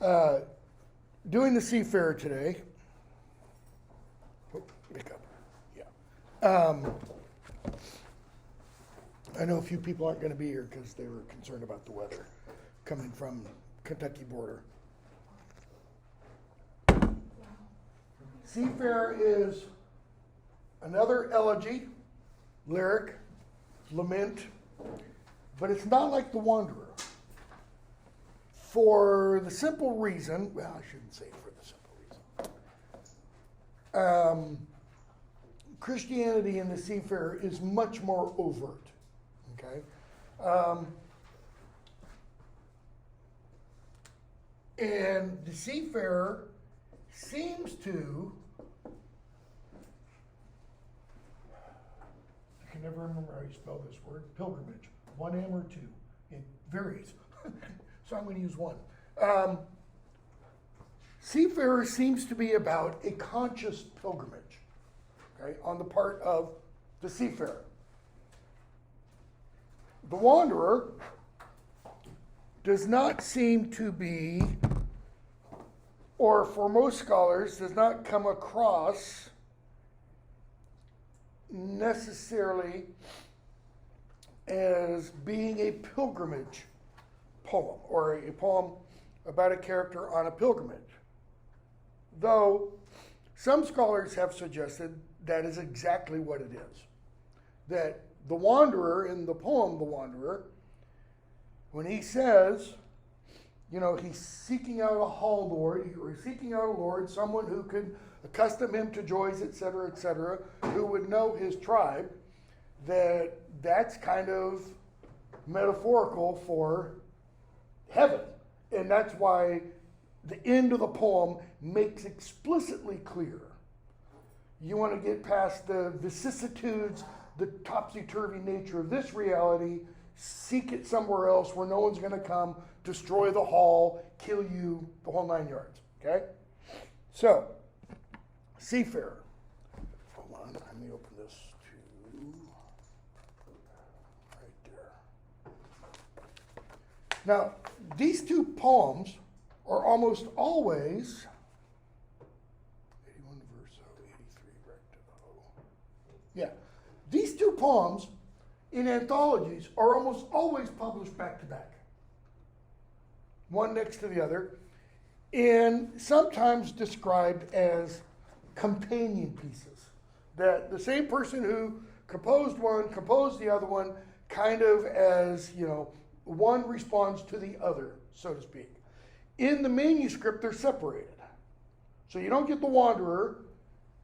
Uh, doing the Seafarer today. Oh, pick up. Yeah. I know a few people aren't going to be here because they were concerned about the weather coming from Kentucky border. Seafarer is another elegy, lyric, lament, but it's not like the Wanderer. For the simple reason, well, I shouldn't say for the simple reason. Christianity in the Seafarer is much more overt. Okay, and the Seafarer seems to. I can never remember how you spell this word. Pilgrimage. One M or two. It varies. So I'm going to use one. Seafarer seems to be about a conscious pilgrimage, okay, on the part of the seafarer. The Wanderer does not seem to be, or for most scholars, does not come across necessarily as being a pilgrimage poem or a poem about a character on a pilgrimage. Though some scholars have suggested that is exactly what it is. That the Wanderer in the poem, The Wanderer, when he says, he's seeking out a hall lord, or seeking out a lord, someone who could accustom him to joys, etc., who would know his tribe, that's kind of metaphorical for heaven. And that's why the end of the poem makes explicitly clear. You want to get past the vicissitudes, the topsy-turvy nature of this reality, seek it somewhere else where no one's going to come, destroy the hall, kill you, the whole 9 yards. Okay? So, Seafarer. Hold on, let me open this to right there. Now, these two poems are almost always 81 verso, 83 recto. Yeah. These two poems in anthologies are almost always published back to back, one next to the other, and sometimes described as companion pieces. That the same person who composed one composed the other one, kind of as, one responds to the other, so to speak. In the manuscript, they're separated. So you don't get the Wanderer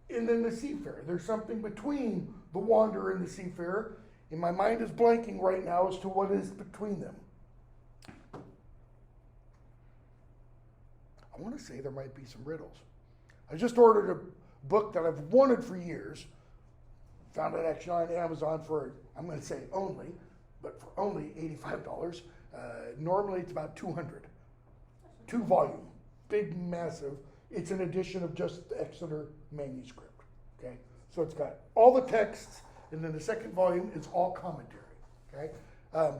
and then the Seafarer. There's something between the Wanderer and the Seafarer, and my mind is blanking right now as to what is between them. I want to say there might be some riddles. I just ordered a book that I've wanted for years. Found it actually on Amazon for, I'm going to say only, but for only $85. Normally it's about $200. 2-volume, big, massive. It's an edition of just the Exeter manuscript. Okay, so it's got all the texts, and then the second volume is all commentary. Okay,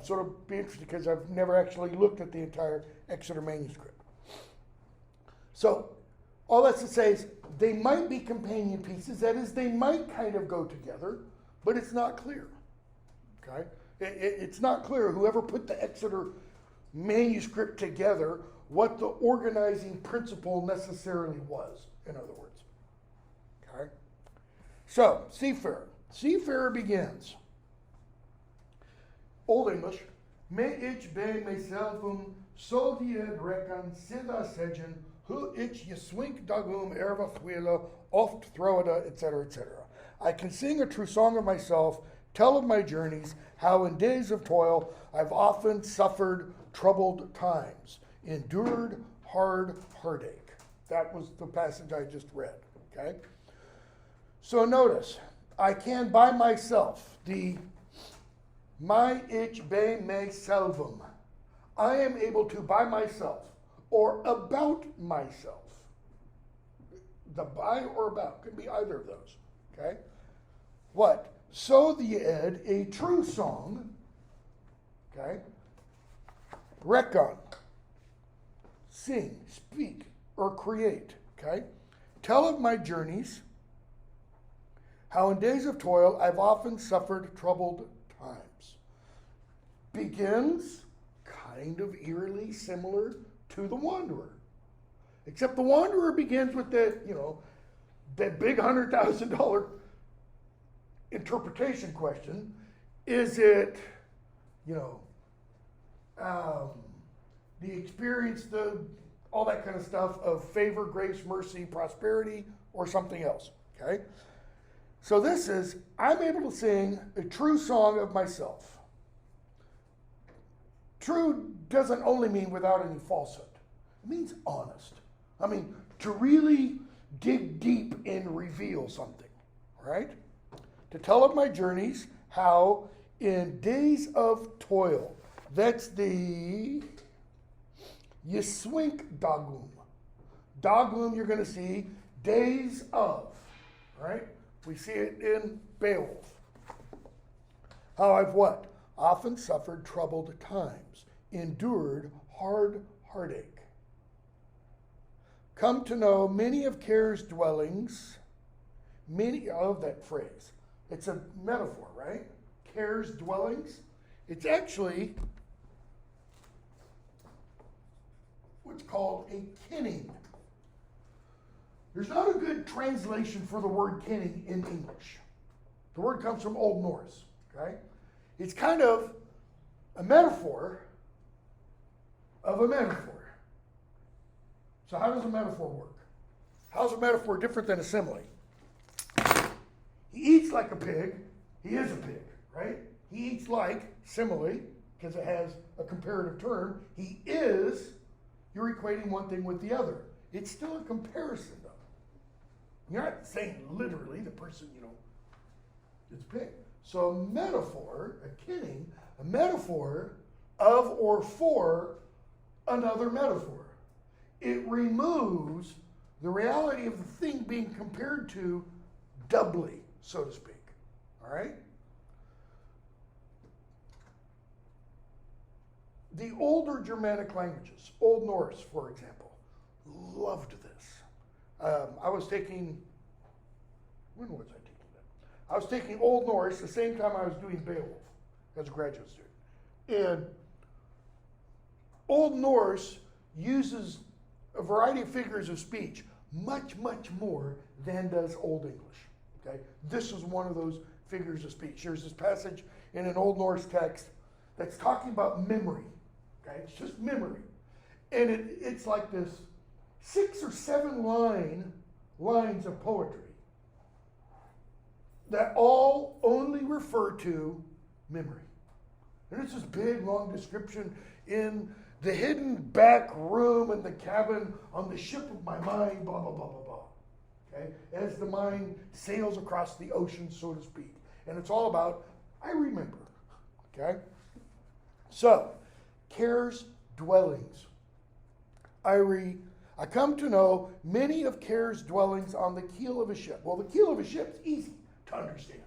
so it'll be interesting because I've never actually looked at the entire Exeter manuscript. So all that's to say is they might be companion pieces. That is, they might kind of go together, but it's not clear. Okay, it's not clear whoever put the Exeter manuscript together what the organizing principle necessarily was, in other words. Okay? So, Seafarer. Seafarer begins. Old English. Me ich be meselfum so die rekan sida sejen hu ich jeswink dagum erva thwila oft throwada, etc., etc. I can sing a true song of myself, tell of my journeys, how in days of toil I've often suffered troubled times, endured hard heartache. That was the passage I just read. Okay? So notice, I can by myself, the my ich be me selvum. I am able to by myself, or about myself. The by or about could be either of those. Okay? What? So the ed, a true song. Okay? Rekon. sing, speak, or create. Okay? Tell of my journeys, how in days of toil I've often suffered troubled times. Begins kind of eerily similar to the Wanderer. Except the Wanderer begins with that, that big $100,000 interpretation question. Is it, the experience, all that kind of stuff of favor, grace, mercy, prosperity, or something else, okay? So this is, I'm able to sing a true song of myself. True doesn't only mean without any falsehood. It means honest. I mean, to really dig deep and reveal something, right? To tell of my journeys, how in days of toil. That's the Yiswink Dagum. Dagum, you're going to see days of, right? We see it in Beowulf. How I've what? Often suffered troubled times, endured hard heartache. Come to know many of care's dwellings. Many of that phrase. It's a metaphor, right? Care's dwellings. It's actually what's called a kinning. There's not a good translation for the word kinning in English. The word comes from Old Norse, okay? It's kind of a metaphor of a metaphor. So how does a metaphor work? How's a metaphor different than a simile? He eats like a pig. He is a pig, right? He eats like, simile, because it has a comparative term. He is, you're equating one thing with the other. It's still a comparison, though. You're not saying literally the person, it's a pig. So a metaphor, a kinning, a metaphor of or for another metaphor. It removes the reality of the thing being compared to doubly, so to speak. All right? The older Germanic languages, Old Norse, for example, loved this. I was taking, when was I taking that? I was taking Old Norse the same time I was doing Beowulf as a graduate student. And Old Norse uses a variety of figures of speech much, much more than does Old English. Okay? This is one of those figures of speech. There's this passage in an Old Norse text that's talking about memory. Okay? It's just memory. And it's like this 6 or 7 lines of poetry that all only refer to memory. And it's this big, long description in the hidden back room in the cabin on the ship of my mind, blah, blah, blah, blah, blah. Okay? As the mind sails across the ocean, so to speak. And it's all about, I remember. Okay? So, care's dwellings. I come to know many of care's dwellings on the keel of a ship. Well, the keel of a ship is easy to understand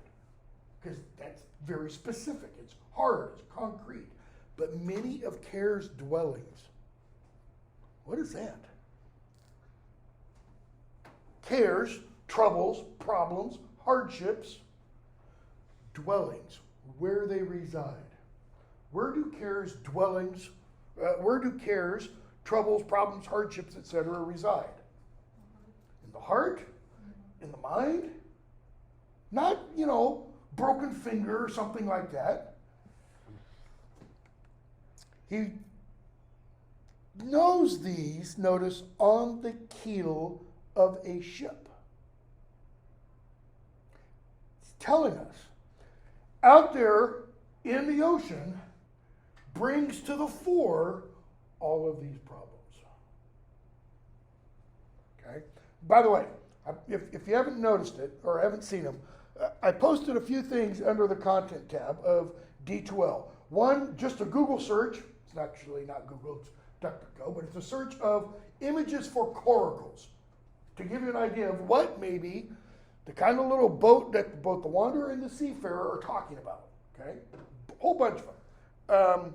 because that's very specific. It's hard, it's concrete. But many of care's dwellings. What is that? Cares, troubles, problems, hardships, dwellings, where they reside. Where do care's dwellings, where do cares, troubles, problems, hardships, etc. reside? In the heart? In the mind? Not, broken finger or something like that. He knows these, notice, on the keel of a ship. It's telling us, out there in the ocean, brings to the fore all of these problems. Okay? By the way, if you haven't noticed it or haven't seen them, I posted a few things under the content tab of D2L. One, just a Google search. It's actually not Google, it's DuckDuckGo, but it's a search of images for coracles to give you an idea of what maybe the kind of little boat that both the Wanderer and the Seafarer are talking about. Okay? A whole bunch of them.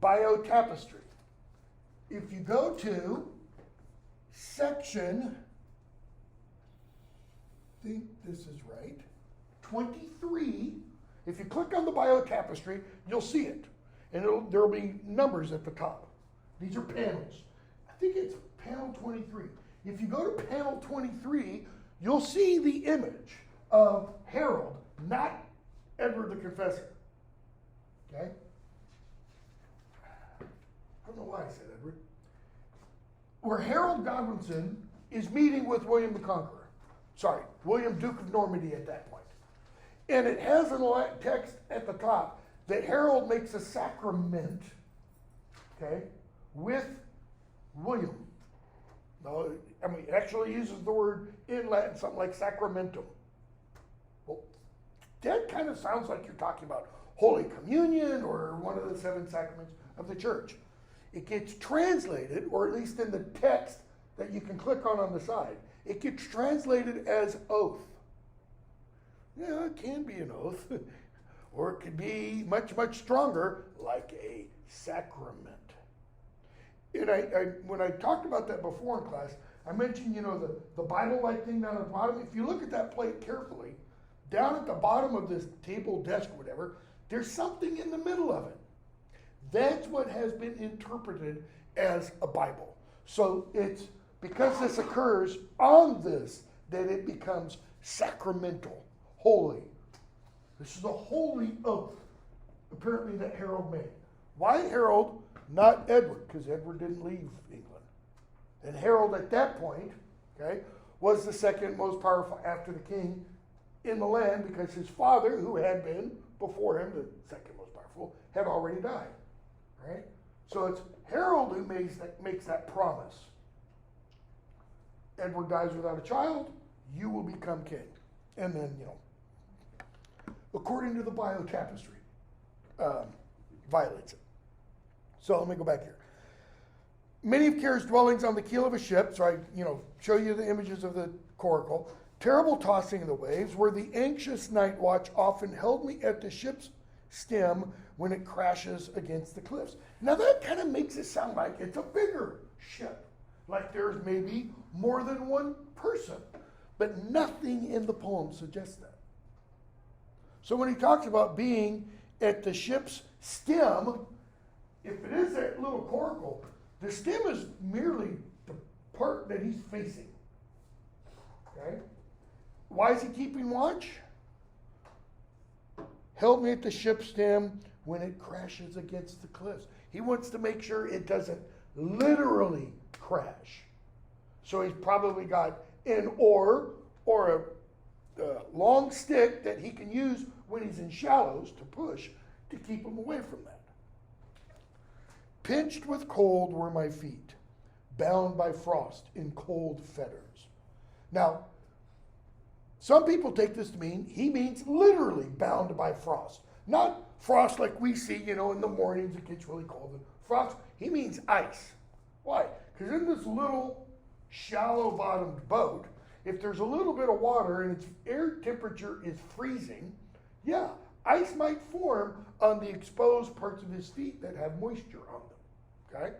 Biotapestry. if you go to section, I think this is right, 23, if you click on the biotapestry, you'll see it. And there'll be numbers at the top. These are panels. I think it's panel 23. If you go to panel 23, you'll see the image of Harold, not Edward the Confessor. Okay? I don't know why I said Edward. Where Harold Godwinson is meeting with William the Conqueror. Sorry, William Duke of Normandy at that point. And it has a text at the top that Harold makes a sacrament, okay, with William. No, I mean, it actually uses the word in Latin, something like sacramentum. Well, that kind of sounds like you're talking about Holy Communion or one of the 7 sacraments of the church. It gets translated, or at least in the text that you can click on the side, it gets translated as oath. Yeah, it can be an oath, or it could be much, much stronger, like a sacrament. And when I talked about that before in class, I mentioned, the Bible-like thing down at the bottom. If you look at that plate carefully, down at the bottom of this table, desk, whatever, there's something in the middle of it. That's what has been interpreted as a Bible. So it's because this occurs on this that it becomes sacramental, holy. This is a holy oath, apparently, that Harold made. Why Harold, not Edward? Because Edward didn't leave England. And Harold at that point, okay, was the second most powerful after the king in the land, because his father, who had been before him, the second most powerful, had already died. Right? So it's Harold who makes that promise. Edward dies without a child, you will become king. And then, according to the biotapestry, violates it. So let me go back here. Many of Care's dwellings on the keel of a ship, so I, show you the images of the coracle. Terrible tossing of the waves, where the anxious night watch often held me at the ship's stem when it crashes against the cliffs. Now that kind of makes it sound like it's a bigger ship, like there's maybe more than one person, but nothing in the poem suggests that. So when he talks about being at the ship's stem, if it is that little coracle, the stem is merely the part that he's facing. Okay? Why is he keeping watch? Help me at the ship's stem when it crashes against the cliffs. He wants to make sure it doesn't literally crash. So he's probably got an oar or a long stick that he can use when he's in shallows to push to keep him away from that. Pinched with cold were my feet, bound by frost in cold fetters. Now, some people take this to mean he means literally bound by frost. Not frost like we see, in the mornings it gets really cold. Frost, he means ice. Why? Because in this little shallow-bottomed boat, if there's a little bit of water and its air temperature is freezing, yeah, ice might form on the exposed parts of his feet that have moisture on them. Okay?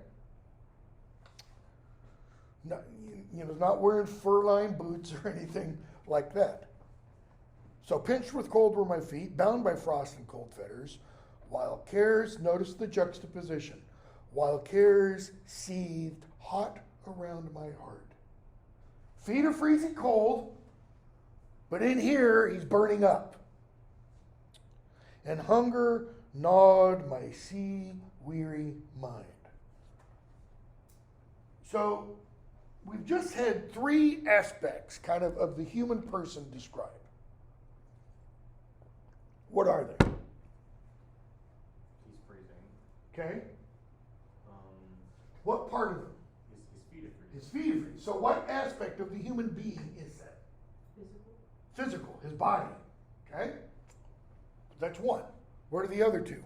Not wearing fur-lined boots or anything like that. So pinched with cold were my feet, bound by frost and cold fetters, while cares, notice the juxtaposition, while cares seethed hot around my heart. Feet are freezing cold, but in here he's burning up. And hunger gnawed my sea-weary mind. So we've just had 3 aspects kind of the human person described. What are they? He's freezing. Okay. What part of them? His feet are freezing. His feet are freezing. So what aspect of the human being is that? Physical. Physical, his body. Okay? That's one. What are the other 2? Emotions.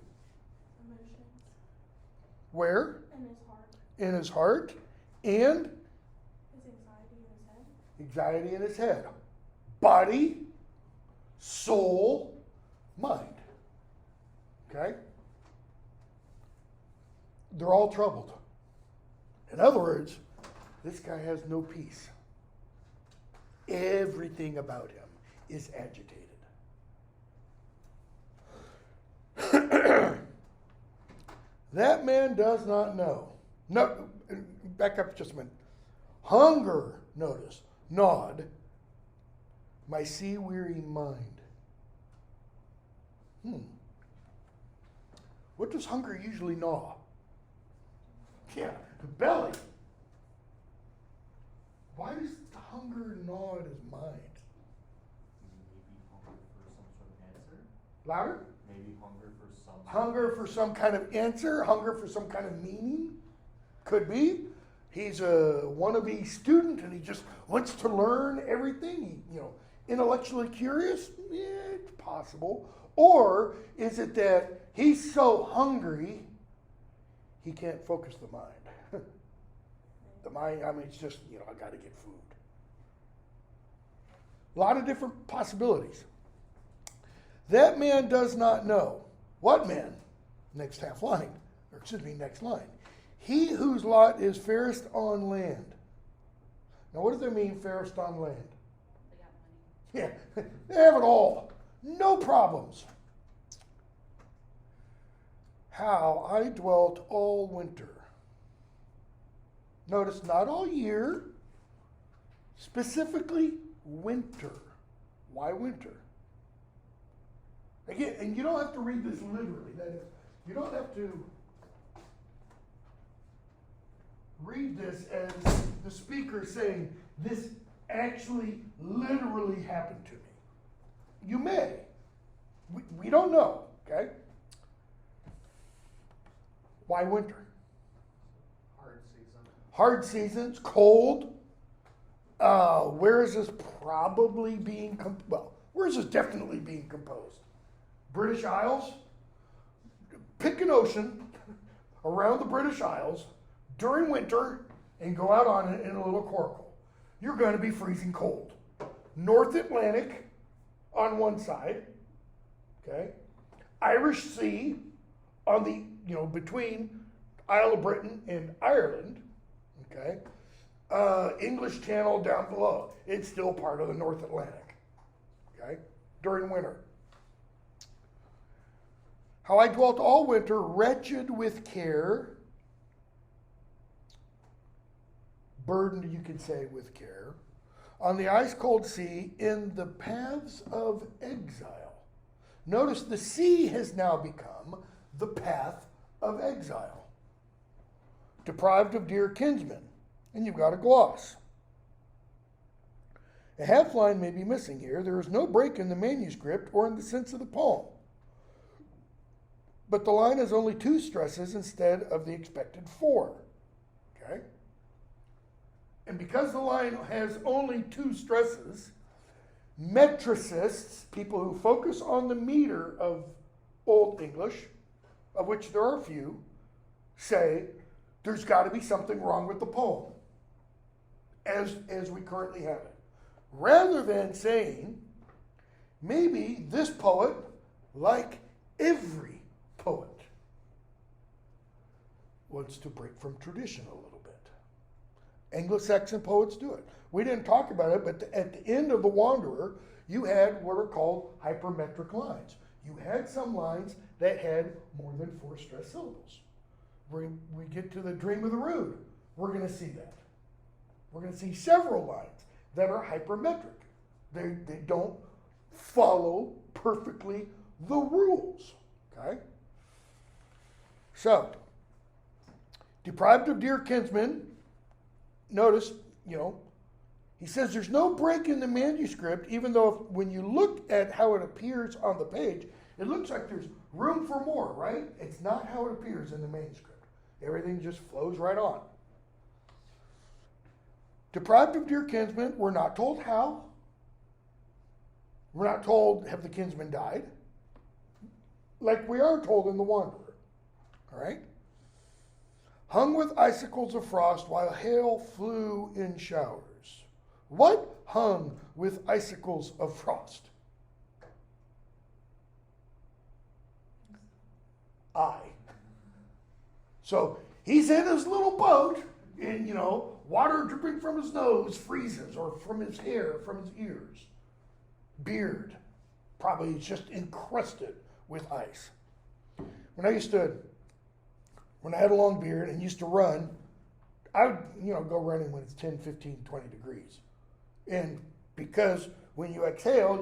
Where? In his heart. In his heart. And? His anxiety in his head. Anxiety in his head. Body, soul, mind. Okay? They're all troubled. In other words, this guy has no peace. Everything about him is agitated. That man does not know. No, back up just a minute. Hunger, notice, gnawed my sea-weary mind. What does hunger usually gnaw? Yeah, the belly. Why does the hunger gnaw at his mind? Maybe hunger for some sort of answer? Louder? Maybe hunger for some Hunger for some kind of answer, hunger for some kind of meaning. Could be. He's a wannabe student and he just wants to learn everything. Intellectually curious? Yeah, it's possible. Or is it that he's so hungry he can't focus the mind? The mind, it's just, I got to get food. A lot of different possibilities. That man does not know. What man? Next line. He whose lot is fairest on land. Now, what does that mean, fairest on land? They got money. Yeah, they have it all. No problems. How I dwelt all winter. Notice, not all year, specifically winter. Why winter? Again, and you don't have to read this literally. That is, you don't have to read this as the speaker saying, this actually literally happened to me. You may. We don't know, okay? Why winter? hard season. Hard seasons, cold. Where is this probably being, where is this definitely being composed? British Isles? Pick an ocean around the British Isles during winter and go out on it in a little coracle. You're going to be freezing cold. North Atlantic on one side, okay? Irish Sea on the, between Isle of Britain and Ireland, okay? English Channel down below. It's still part of the North Atlantic, okay? During winter. How I dwelt all winter, wretched with care, burdened, you could say, with care, on the ice-cold sea, in the paths of exile. Notice the sea has now become the path of exile. Deprived of dear kinsmen. And you've got a gloss. A half line may be missing here. There is no break in the manuscript or in the sense of the poem. But the line has only 2 stresses instead of the expected 4. Okay? And because the line has only 2 stresses, metricists, people who focus on the meter of Old English, of which there are a few, say there's got to be something wrong with the poem as we currently have it. Rather than saying maybe this poet, like every poet, wants to break from tradition a little bit. Anglo-Saxon poets do it. We didn't talk about it, but at the end of The Wanderer, you had what are called hypermetric lines. You had some lines that had more than 4 stressed syllables. We get to the Dream of the Rood, we're going to see that. We're going to see several lines that are hypermetric. They don't follow perfectly the rules, okay? So, deprived of dear kinsmen, notice, he says there's no break in the manuscript, even though when you look at how it appears on the page, it looks like there's room for more, right? It's not how it appears in the manuscript. Everything just flows right on. Deprived of dear kinsmen, we're not told how. We're not told, have the kinsmen died? Like we are told in The Wanderer, all right? Hung with icicles of frost while hail flew in showers. What hung with icicles of frost? I. So he's in his little boat, and water dripping from his nose freezes, or from his hair, from his ears. Beard, probably just encrusted with ice. When I had a long beard and used to run, I would, go running when it's 10, 15, 20 degrees. And because when you exhale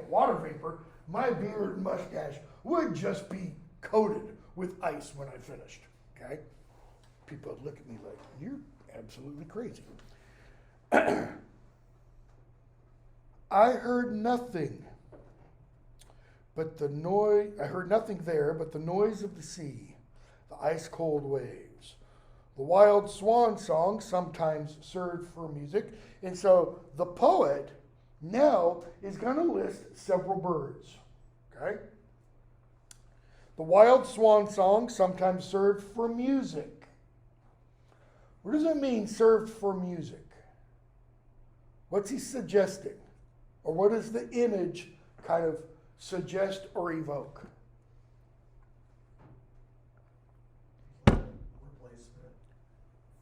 water vapor, my beard and mustache would just be coated with ice when I finished, okay? People would look at me like, you're absolutely crazy. I heard nothing there but the noise of the sea, the ice-cold waves. The wild swan song sometimes served for music. And so the poet now is going to list several birds, okay? The wild swan song sometimes served for music. What does that mean, served for music? What's he suggesting? Or what does the image kind of suggest or evoke? Replacement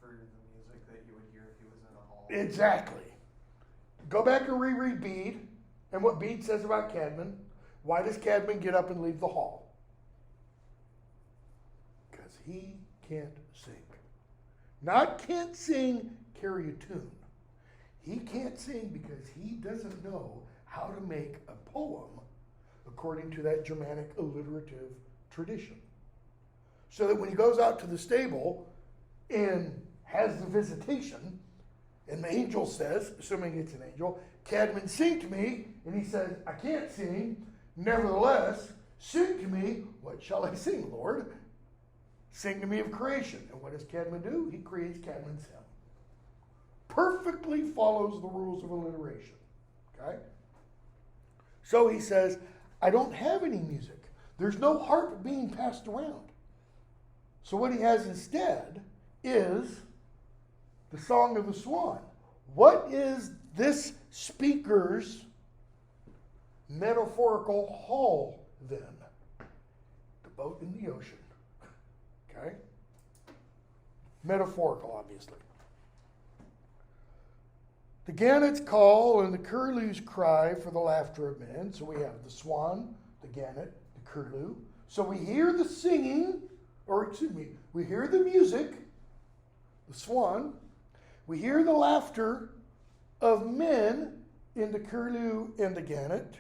for the music that you would hear if he was in a hall. Exactly. Go back and reread Bede and what Bede says about Cadman. Why does Cadman get up and leave the hall? Because he can't sing. Not can't sing, carry a tune. He can't sing because he doesn't know how to make a poem according to that Germanic alliterative tradition. So that when he goes out to the stable and has the visitation, and the angel says, assuming it's an angel, Cadman, sing to me, and he says, I can't sing, nevertheless, sing to me, what shall I sing, Lord? Sing to me of creation. And what does Cadman do? He creates Cadman's hymn. Perfectly follows the rules of alliteration. Okay? So he says, I don't have any music. There's no harp being passed around. So what he has instead is the Song of the Swan. What is this speaker's metaphorical hall then? The boat in the ocean. Okay? Metaphorical, obviously. The gannet's call and the curlew's cry for the laughter of men. So we have the swan, the gannet, the curlew. So we hear the singing, we hear the music, the swan. We hear the laughter of men in the curlew and the gannet.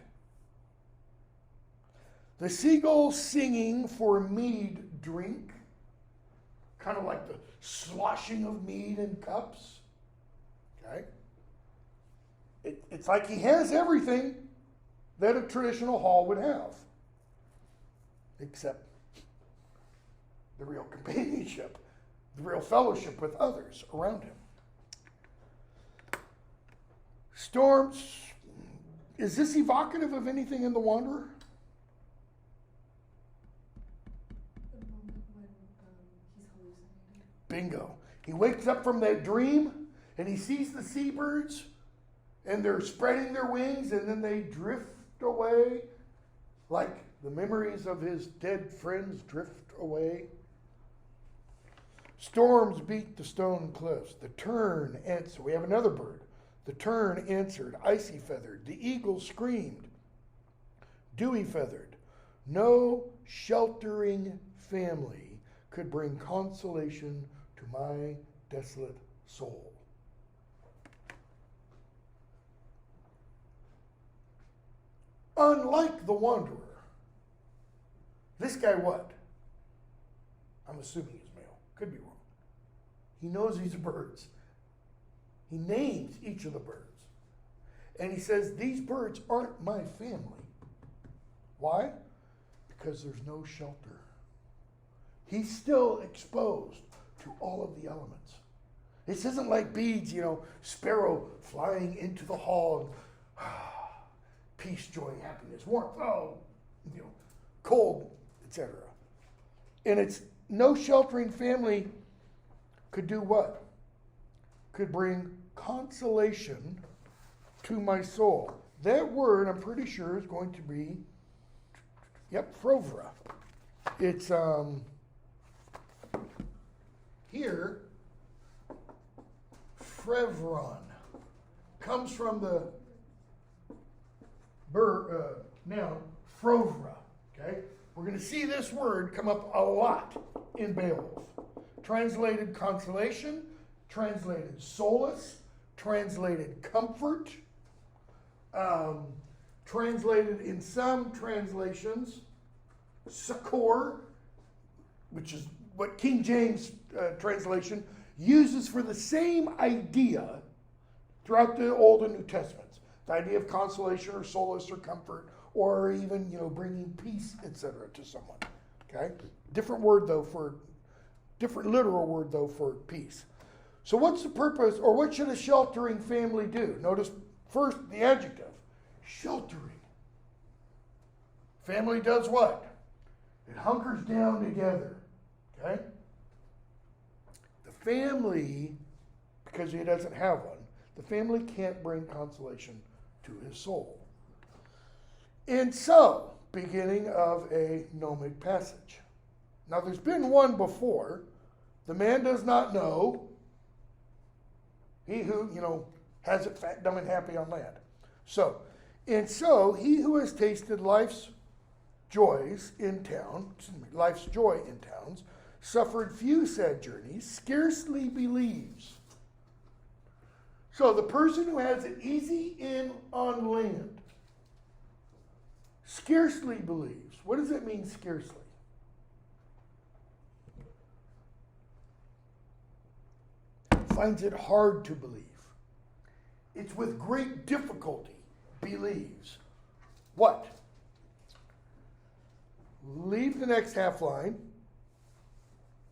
The seagull singing for mead drink, kind of like the sloshing of mead in cups. Okay? It's like he has everything that a traditional hall would have, except the real companionship, the real fellowship with others around him. Storms, is this evocative of anything in The Wanderer? The moment when he's hallucinating. Bingo. He wakes up from that dream and he sees the seabirds and they're spreading their wings and then they drift away like the memories of his dead friends drift away. Storms beat the stone cliffs. The tern answered. We have another bird. The tern answered, icy feathered. The eagle screamed, dewy feathered. No sheltering family could bring consolation to my desolate soul. Unlike the Wanderer, this guy what? I'm assuming he's male. Could be wrong. He knows these birds. He names each of the birds. And he says, these birds aren't my family. Why? Because there's no shelter. He's still exposed to all of the elements. This isn't like Bede's, sparrow flying into the hall and peace, joy, happiness, warmth, cold, etc. And it's no sheltering family could do what? Could bring consolation to my soul. That word, I'm pretty sure, is going to be, frovra. It's here Frevron comes from the noun frovra. Okay? We're going to see this word come up a lot in Beowulf. Translated consolation, translated solace, translated comfort, translated in some translations succor, which is what King James translation uses for the same idea throughout the Old and New Testaments. The idea of consolation or solace or comfort, or even, bringing peace, etc. to someone. Okay? Different literal word though for peace. So what's the purpose, or what should a sheltering family do? Notice first the adjective, sheltering. Family does what? It hunkers down together. Okay? The family, because he doesn't have one, the family can't bring consolation to his soul. And so, beginning of a gnomic passage. Now there's been one before. The man does not know. He who, has it fat, dumb, and happy on land. So he who has tasted life's joy in towns, suffered few sad journeys, scarcely believes. So the person who has it easy on land scarcely believes. What does it mean, scarcely? Finds it hard to believe. It's with great difficulty believes. What? Leave the next half line,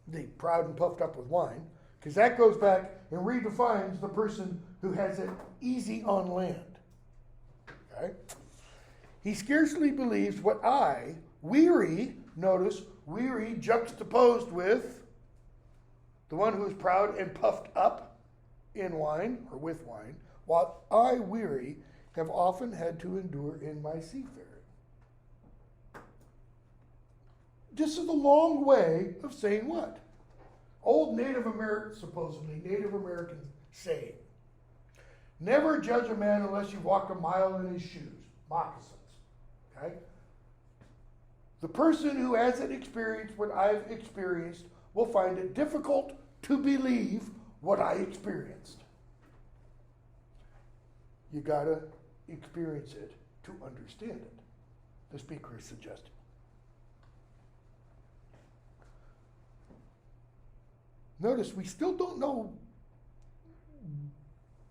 the proud and puffed up with wine, because that goes back and redefines the person who has it easy on land. Okay? He scarcely believes what I, weary, notice, weary juxtaposed with the one who is proud and puffed up in wine, or with wine, what I, weary, have often had to endure in my seafaring. This is a long way of saying what? Old supposedly Native American saying. Never judge a man unless you've walked a mile in his shoes, moccasins. Okay? The person who hasn't experienced what I've experienced will find it difficult to believe what I experienced. You gotta experience it to understand it, the speaker is suggesting. Notice we still don't know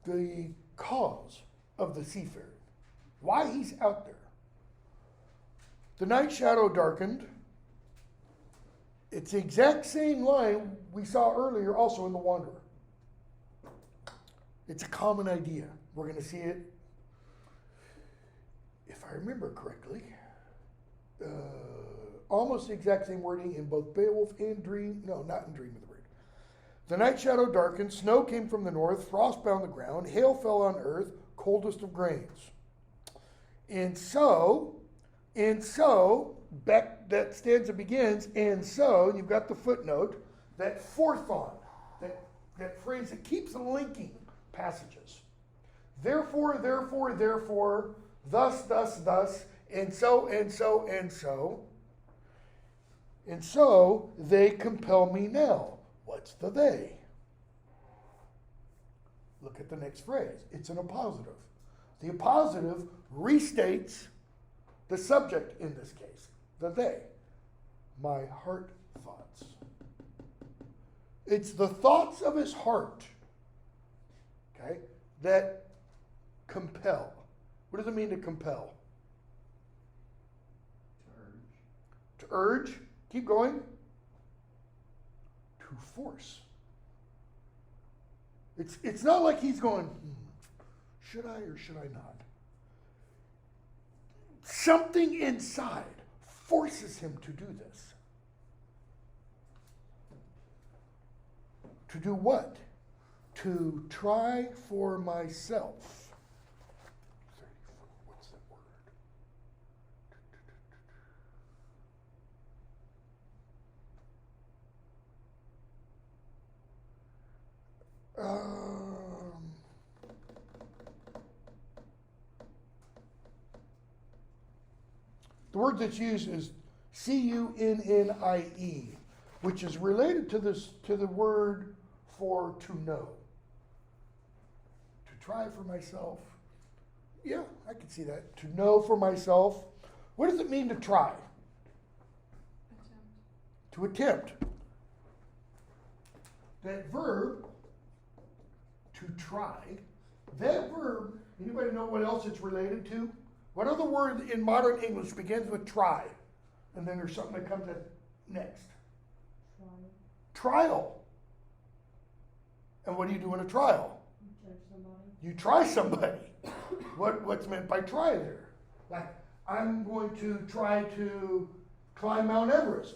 the cause of the seafaring, why he's out there. The night shadow darkened. It's the exact same line we saw earlier also in The Wanderer. It's a common idea. We're going to see it, if I remember correctly, almost the exact same wording in both Beowulf and Dream. No, not in Dream of the Bird. The night shadow darkened, snow came from the north, frost bound the ground, hail fell on earth, coldest of grains. And so, back that stanza begins, and so, you've got the footnote, that forthon, that phrase that keeps linking passages. Therefore, thus, and so. And so, they compel me now. What's the they? Look at the next phrase. It's an appositive. The appositive restates the subject in this case, the they. My heart thoughts. It's the thoughts of his heart, okay, that compel. What does it mean to compel? To urge. Keep going. To force. It's not like he's going, should I or should I not? Something inside forces him to do this. To do what? To try for myself. What's that word? the word that's used is cunnie, which is related to the word for to know. To try for myself. Yeah, I can see that. To know for myself. What does it mean to try? Attempt. To attempt. That verb, to try, that verb, anybody know what else it's related to? What other word in modern English begins with try? And then there's something that comes next. Trial. And what do you do in a trial? You try somebody. What's meant by try there? Like, I'm going to try to climb Mount Everest.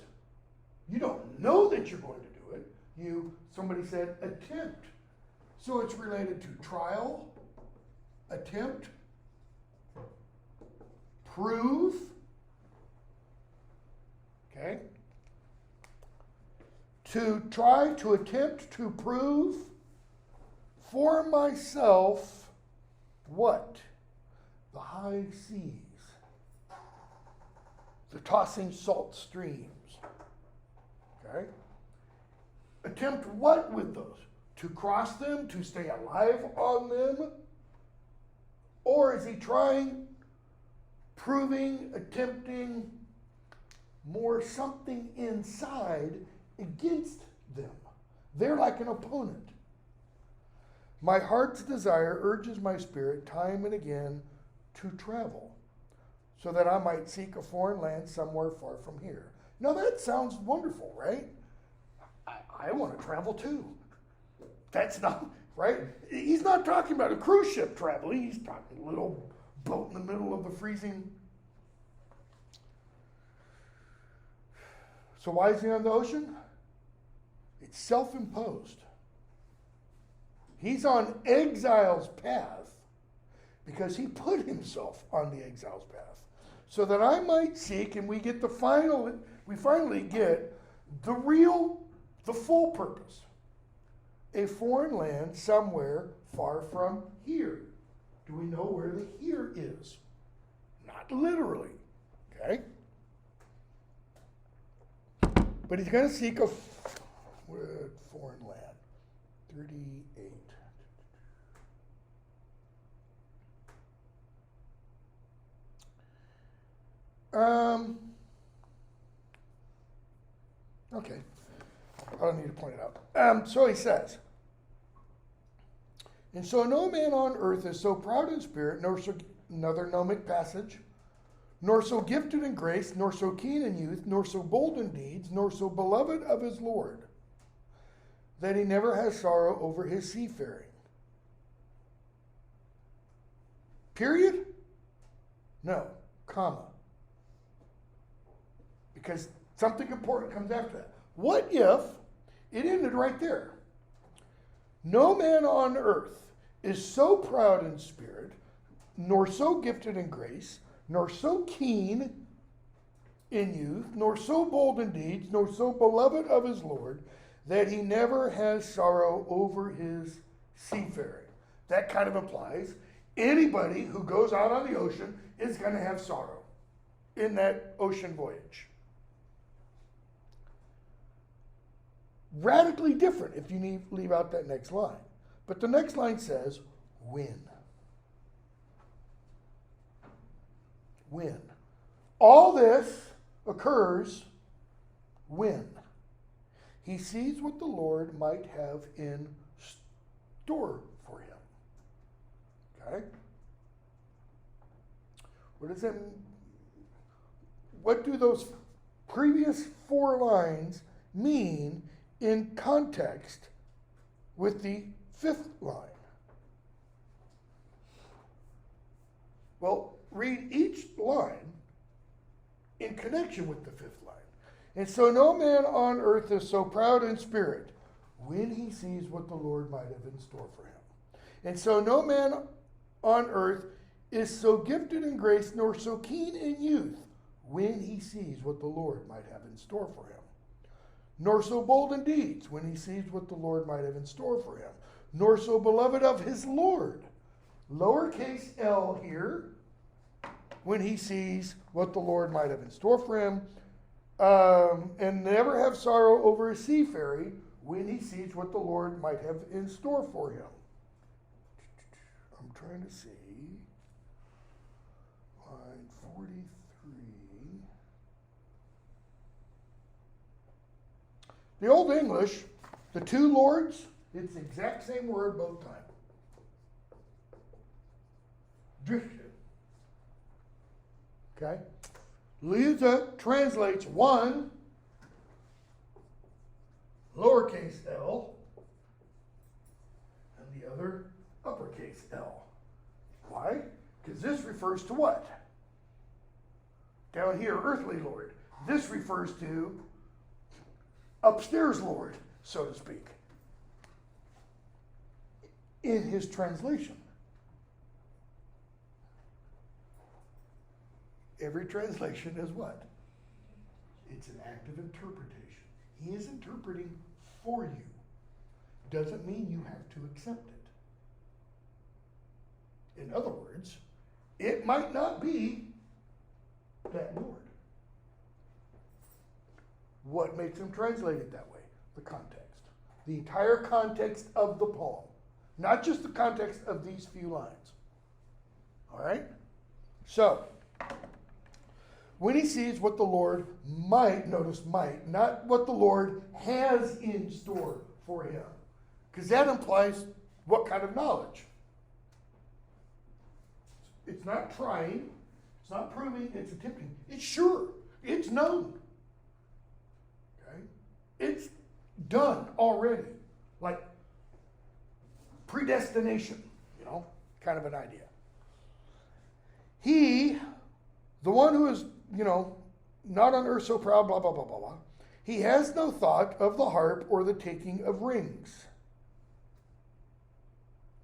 You don't know that you're going to do it. Somebody said attempt. So it's related to trial, attempt, prove. Okay? To try, to attempt, to prove for myself what? The high seas, the tossing salt streams. Okay? Attempt what with those? To cross them, to stay alive on them? Or is he trying, proving, attempting more something inside against them? They're like an opponent. My heart's desire urges my spirit time and again to travel, so that I might seek a foreign land somewhere far from here. Now that sounds wonderful, right? I want to travel too. That's not, right? He's not talking about a cruise ship traveling. He's talking a little boat in the middle of the freezing. So why is he on the ocean? It's self-imposed. He's on exile's path because he put himself on the exile's path. So that I might seek, and we finally get the full purpose. A foreign land somewhere far from here. Do we know where the here is? Not literally, okay? But he's going to seek a foreign land. 38. Okay. I don't need to point it out. So he says, and so no man on earth is so proud in spirit, nor so, another gnomic passage, nor so gifted in grace, nor so keen in youth, nor so bold in deeds, nor so beloved of his Lord, that he never has sorrow over his seafaring. Period? No, comma. Because something important comes after that. What if it ended right there? No man on earth is so proud in spirit, nor so gifted in grace, nor so keen in youth, nor so bold in deeds, nor so beloved of his Lord, that he never has sorrow over his seafaring. That kind of implies anybody who goes out on the ocean is going to have sorrow in that ocean voyage. Radically different if you leave out that next line. But the next line says, when. When. All this occurs when he sees what the Lord might have in store for him. Okay? What does that mean? What do those previous 4 lines mean in context with the 5th line? Well, read each line in connection with the 5th line. And so no man on earth is so proud in spirit when he sees what the Lord might have in store for him. And so no man on earth is so gifted in grace nor so keen in youth when he sees what the Lord might have in store for him. Nor so bold in deeds when he sees what the Lord might have in store for him. Nor so beloved of his Lord. Lowercase l here when he sees what the Lord might have in store for him. And never have sorrow over a seafarer when he sees what the Lord might have in store for him. I'm trying to see. Line 43. The Old English, the two lords, it's the exact same word both times. Drifted. Okay? Luther translates one lowercase l and the other uppercase L. Why? Because this refers to what? Down here, earthly Lord. This refers to upstairs Lord, so to speak, in his translation. Every translation is what? It's an act of interpretation. He is interpreting for you. Doesn't mean you have to accept it. In other words, it might not be that Lord. What makes him translate it that way? The context. The entire context of the poem. Not just the context of these few lines. All right? So, when he sees what the Lord might, notice might, not what the Lord has in store for him. Because that implies what kind of knowledge? It's not trying, it's not proving, it's attempting. It's sure, it's known. Okay? It's done already. Like predestination, kind of an idea. He, the one who is, not on earth so proud, blah, blah, blah, blah, blah. He has no thought of the harp or the taking of rings.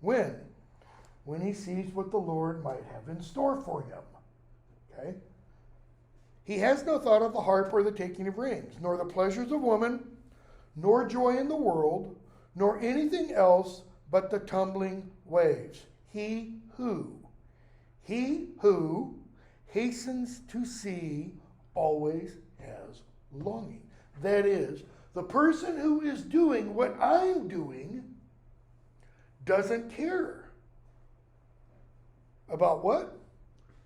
When? When he sees what the Lord might have in store for him. Okay? He has no thought of the harp or the taking of rings, nor the pleasures of woman, nor joy in the world, nor anything else but the tumbling waves. He who hastens to see always has longing. That is, the person who is doing what I'm doing doesn't care about what?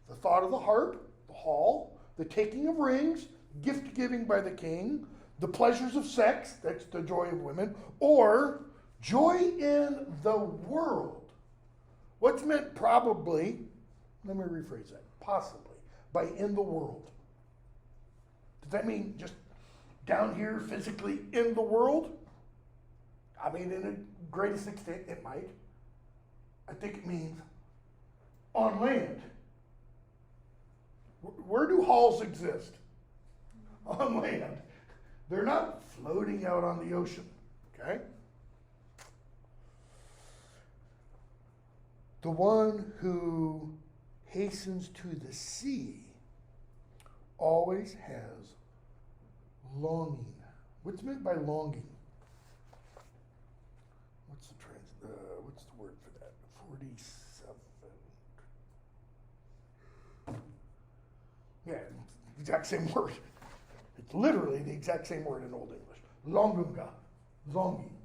The thought of the harp, the hall, the taking of rings, gift giving by the king, the pleasures of sex, that's the joy of women, or joy in the world. What's meant probably, let me rephrase that, possibly, by in the world. Does that mean just down here physically in the world? I mean, in the greatest extent, it might. I think it means on land. Where do halls exist? On land. They're not floating out on the ocean, okay? The one who hastens to the sea always has longing. What's meant by longing? What's the word for that? 47. Yeah, exact same word. It's literally the exact same word in Old English. Longunga, longing,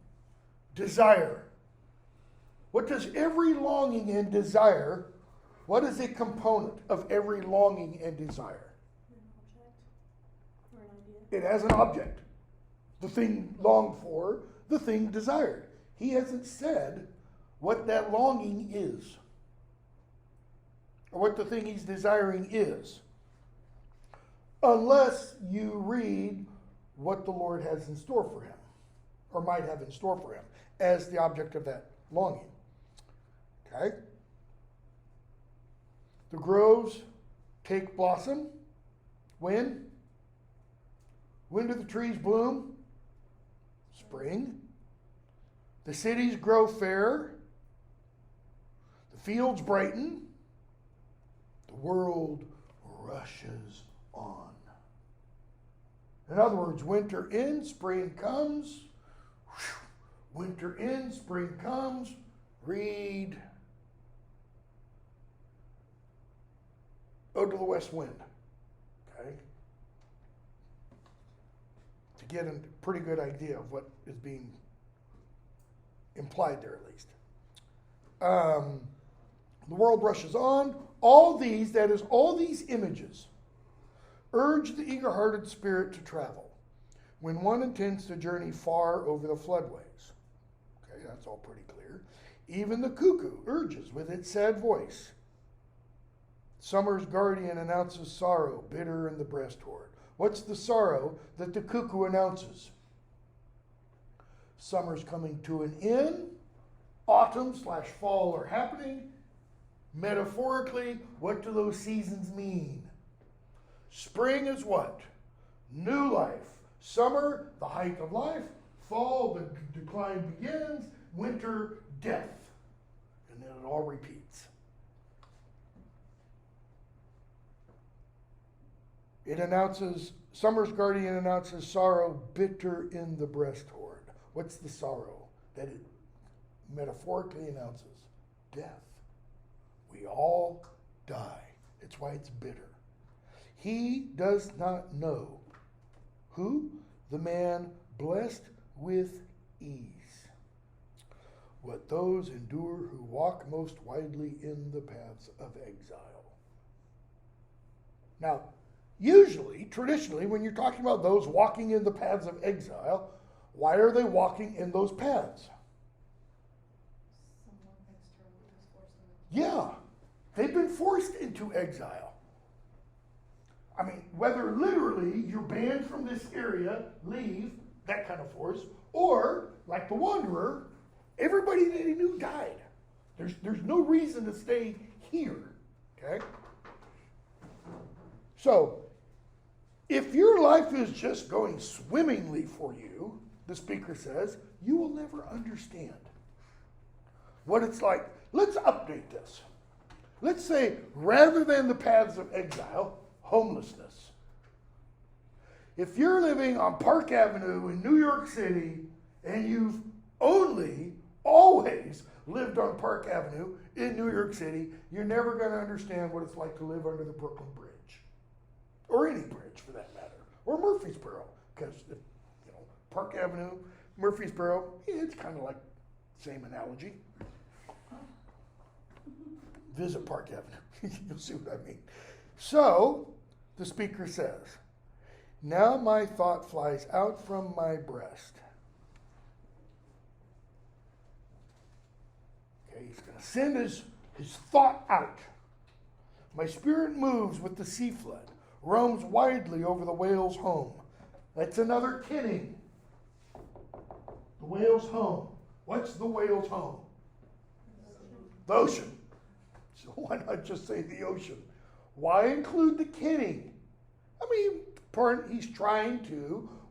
desire. What does every longing and desire, what is a component of every longing and desire? An object or an idea. It has an object. The thing longed for, the thing desired. He hasn't said what that longing is, or what the thing he's desiring is, unless you read what the Lord has in store for him, or might have in store for him, as the object of that longing. Okay? The groves take blossom. When? When do the trees bloom? Spring. The cities grow fair. The fields brighten. The world rushes on. In other words, winter ends, spring comes. Winter ends, spring comes. Read Ode to the West Wind. Okay? To get a pretty good idea of what is being implied there, at least. The world rushes on. All these, that is, all these images, urge the eager-hearted spirit to travel when one intends to journey far over the floodways. Okay, that's all pretty clear. Even the cuckoo urges with its sad voice. Summer's guardian announces sorrow, bitter in the breast hoard. What's the sorrow that the cuckoo announces? Summer's coming to an end. Autumn/fall are happening. Metaphorically, what do those seasons mean? Spring is what? New life. Summer, the height of life. Fall, the decline begins. Winter, death. And then it all repeats. It announces, Summer's guardian announces sorrow bitter in the breast hoard. What's the sorrow that it metaphorically announces? Death. We all die. It's why it's bitter. He does not know. Who? The man blessed with ease. What those endure who walk most widely in the paths of exile. Now, usually, traditionally, when you're talking about those walking in the paths of exile, why are they walking in those paths? Someone externally is forcing them. Yeah, they've been forced into exile. I mean, whether literally you're banned from this area, leave, that kind of force, or, like the Wanderer, everybody that he knew died. There's no reason to stay here, okay? So, if your life is just going swimmingly for you, the speaker says, you will never understand what it's like. Let's update this. Let's say, rather than the paths of exile, homelessness. If you're living on Park Avenue in New York City and you've always lived on Park Avenue in New York City, you're never going to understand what it's like to live under the Brooklyn Bridge. Or any bridge for that matter. Or Murfreesboro. Because, Park Avenue, Murfreesboro, it's kind of like the same analogy. Visit Park Avenue. You'll see what I mean. So, the speaker says, now my thought flies out from my breast. Okay, he's going to send his thought out. My spirit moves with the sea flood, roams widely over the whale's home. That's another kidding. The whale's home. What's the whale's home? The ocean. So why not just say the ocean? Why include the kidding? I mean,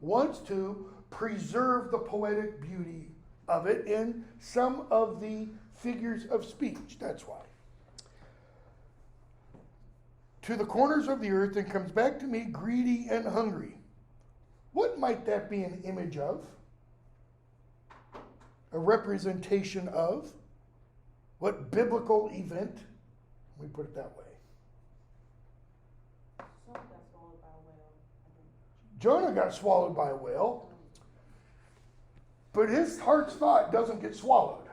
wants to preserve the poetic beauty of it in some of the figures of speech. That's why. To the corners of the earth and comes back to me greedy and hungry. What might that be an image of? A representation of? What biblical event? Let me put it that way. Someone got swallowed by a whale, I think. Jonah got swallowed by a whale, but his heart's thought doesn't get swallowed.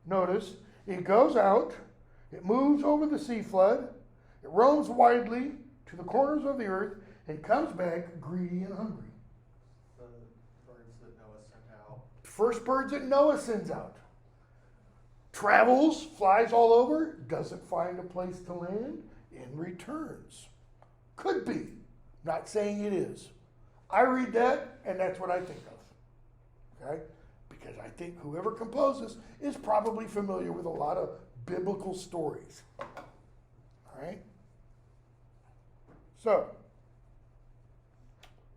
Notice, it goes out, it moves over the sea flood, it roams widely to the corners of the earth, and comes back greedy and hungry. The birds that Noah sent out. First birds that Noah sends out. Travels, flies all over, doesn't find a place to land, and returns. Could be. Not saying it is. I read that, and that's what I think of. Okay? Because I think whoever composes is probably familiar with a lot of biblical stories. All right? So,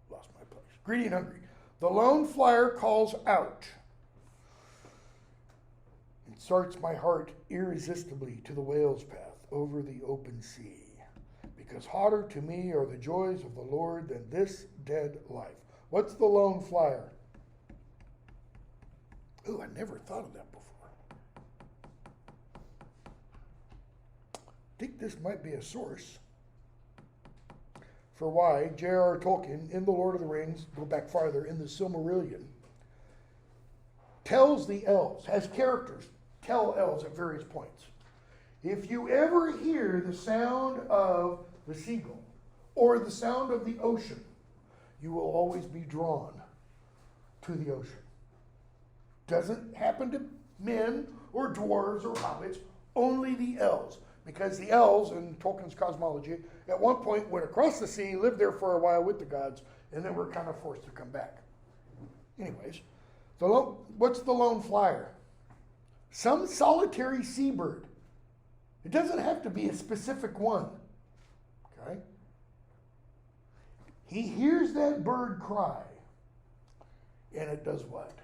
lost my place. Greedy and hungry. The lone flyer calls out. It starts my heart irresistibly to the whale's path over the open sea. Because hotter to me are the joys of the Lord than this dead life. What's the lone flyer? Ooh, I never thought of that before. I think this might be a source. for why J.R.R. Tolkien, in The Lord of the Rings, go back farther, in the Silmarillion, tells the elves, has characters tell elves at various points. If you ever hear the sound of the seagull or the sound of the ocean, you will always be drawn to the ocean. Doesn't happen to men or dwarves or hobbits, only the elves. Because the elves, in Tolkien's cosmology, at one point went across the sea, lived there for a while with the gods, and then were kind of forced to come back. Anyways, what's the lone flyer? Some solitary seabird. It doesn't have to be a specific one. Okay? He hears that bird cry, and it does what?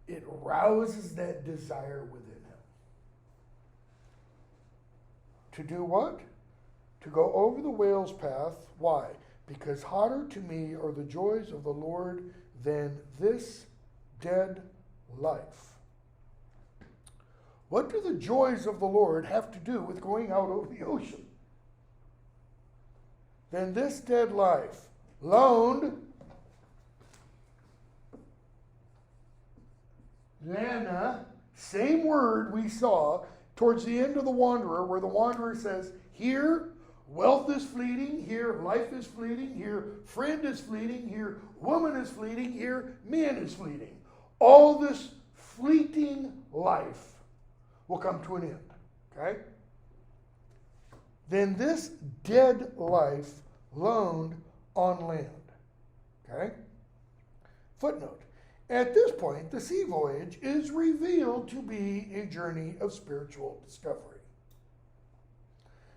It rouses that desire within him. To do what? To go over the whale's path. Why? Because hotter to me are the joys of the Lord than this dead life. What do the joys of the Lord have to do with going out over the ocean? Than this dead life, loaned, Lana, same word we saw towards the end of the Wanderer, where the Wanderer says, here, wealth is fleeting, here, life is fleeting, here, friend is fleeting, here, woman is fleeting, here, man is fleeting. All this fleeting life will come to an end. Okay? Then this dead life loaned on land. Okay? Footnote. At this point, the sea voyage is revealed to be a journey of spiritual discovery.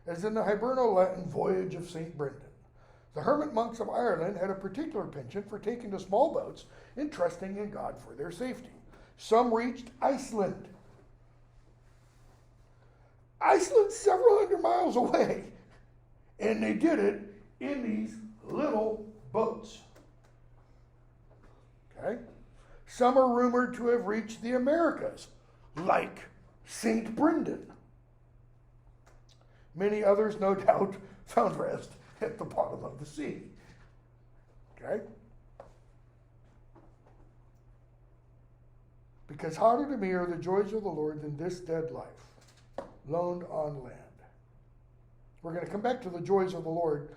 As in the Hiberno-Latin Voyage of St. Brendan, the hermit monks of Ireland had a particular penchant for taking to small boats and trusting in God for their safety. Some reached Iceland. Iceland's several hundred miles away, and they did it in these little boats. Okay? Some are rumored to have reached the Americas, like St. Brendan. Many others, no doubt, found rest at the bottom of the sea. Okay? Because hotter to me are the joys of the Lord than this dead life, loaned on land. We're going to come back to the joys of the Lord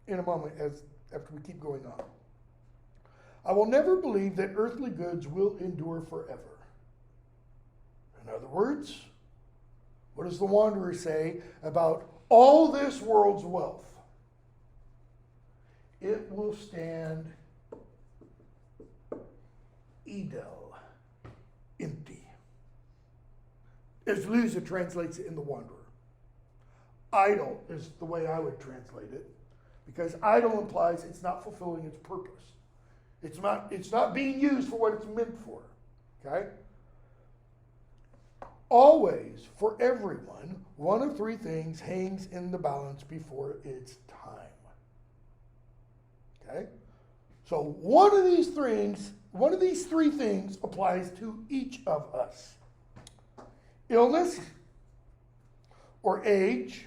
in a moment after we keep going on. I will never believe that earthly goods will endure forever. In other words, what does the Wanderer say about all this world's wealth? It will stand idle, empty. As Lisa translates it in The Wanderer. Idle is the way I would translate it, because idle implies it's not fulfilling its purpose. It's not being used for what it's meant for. Okay? Always, for everyone, one of three things hangs in the balance before its time. Okay? So one of these three things applies to each of us. Illness, or age,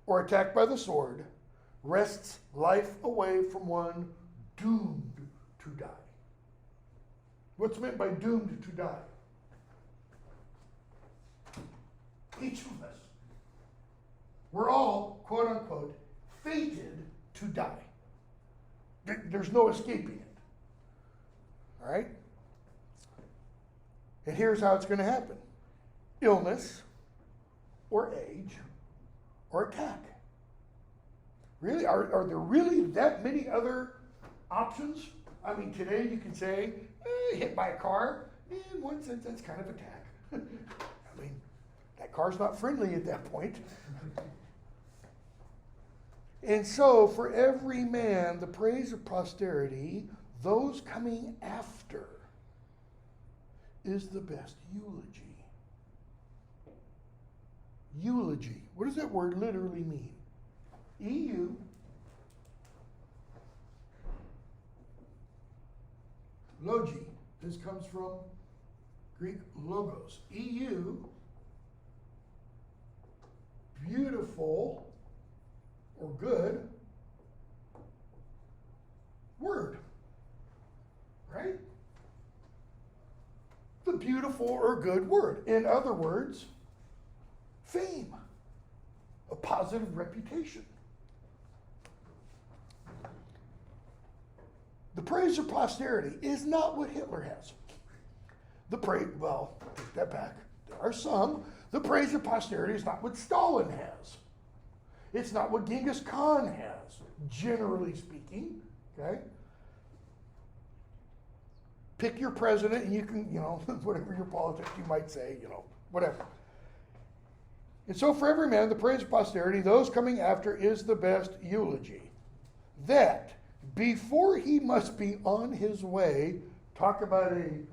or attack by the sword, wrests life away from one doomed to die. What's meant by doomed to die? Each of us. We're all, quote unquote, fated to die. There's no escaping it. All right? And here's how it's going to happen. Illness, or age, or attack. Really? Are there really that many other options? I mean, today you can say, hit by a car. In one sense, that's kind of attack. I mean, that car's not friendly at that point. And so, for every man, the praise of posterity, those coming after, is the best eulogy. Eulogy. What does that word literally mean? EU. Logi. This comes from Greek logos. EU. Beautiful or good word. Right? The beautiful or good word. In other words, fame, a positive reputation. The praise of posterity is not what Hitler has. Take that back. There are some. The praise of posterity is not what Stalin has. It's not what Genghis Khan has, generally speaking. Okay? Pick your president and you can, whatever your politics you might say, whatever. And so for every man, the praise of posterity, those coming after, is the best eulogy. That before he must be on his way, talk about to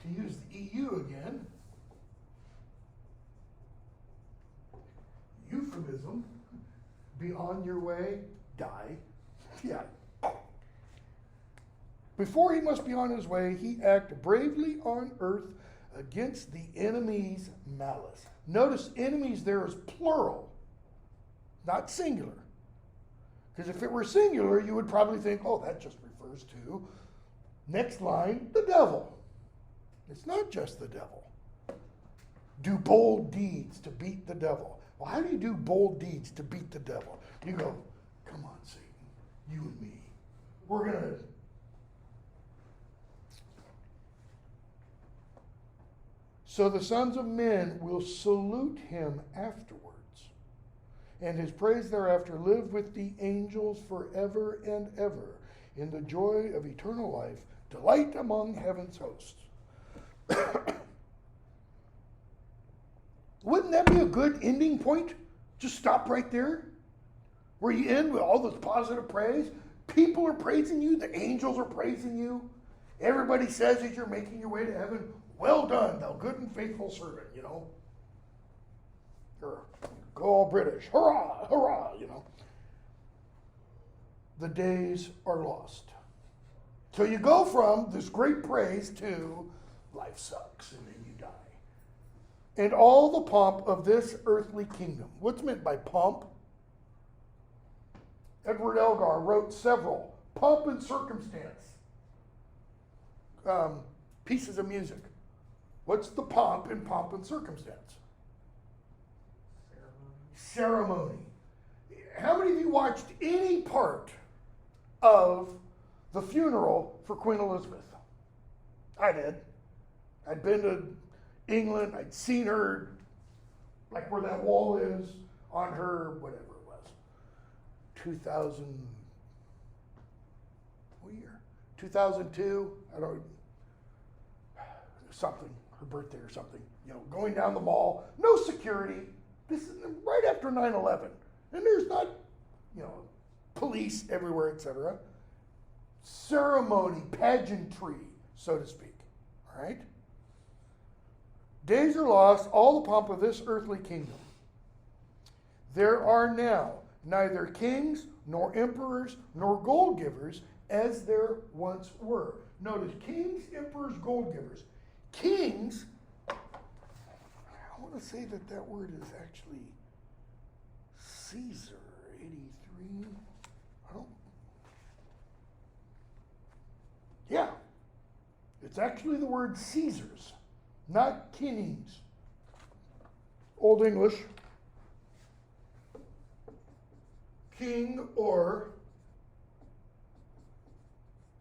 use the EU again, euphemism, be on your way, die. Yeah. Before he must be on his way, he act bravely on earth against the enemy's malice. Notice enemies there is plural, not singular. Because if it were singular, you would probably think, oh, that just refers to, next line, the devil. It's not just the devil. Do bold deeds to beat the devil. Well, how do you do bold deeds to beat the devil? You go, come on, Satan, you and me. We're going to... So the sons of men will salute him afterwards, and his praise thereafter live with the angels forever and ever, in the joy of eternal life, delight among heaven's hosts. Wouldn't that be a good ending point? Just stop right there, where you end with all this positive praise. People are praising you. The angels are praising you. Everybody says as you're making your way to heaven, well done, thou good and faithful servant, Or go all British, hurrah, hurrah, The days are lost. So you go from this great praise to life sucks and then you die. And all the pomp of this earthly kingdom. What's meant by pomp? Edward Elgar wrote several pomp and circumstance pieces of music. What's the pomp in pomp and circumstance? Ceremony. How many of you watched any part of the funeral for Queen Elizabeth? I did. I'd been to England. I'd seen her, like where that wall is, on her, whatever it was, 2000, what year? 2002? I don't, something. Her birthday or something, going down the mall, no security. This is right after 9/11, and there's not, police everywhere, etc. Ceremony, pageantry, so to speak. All right. Days are lost, all the pomp of this earthly kingdom. There are now neither kings, nor emperors, nor gold givers, as there once were. Notice, kings, emperors, gold givers. Kings, I want to say that word is actually Caesar, 83. Yeah, it's actually the word Caesars, not kings. Old English, king, or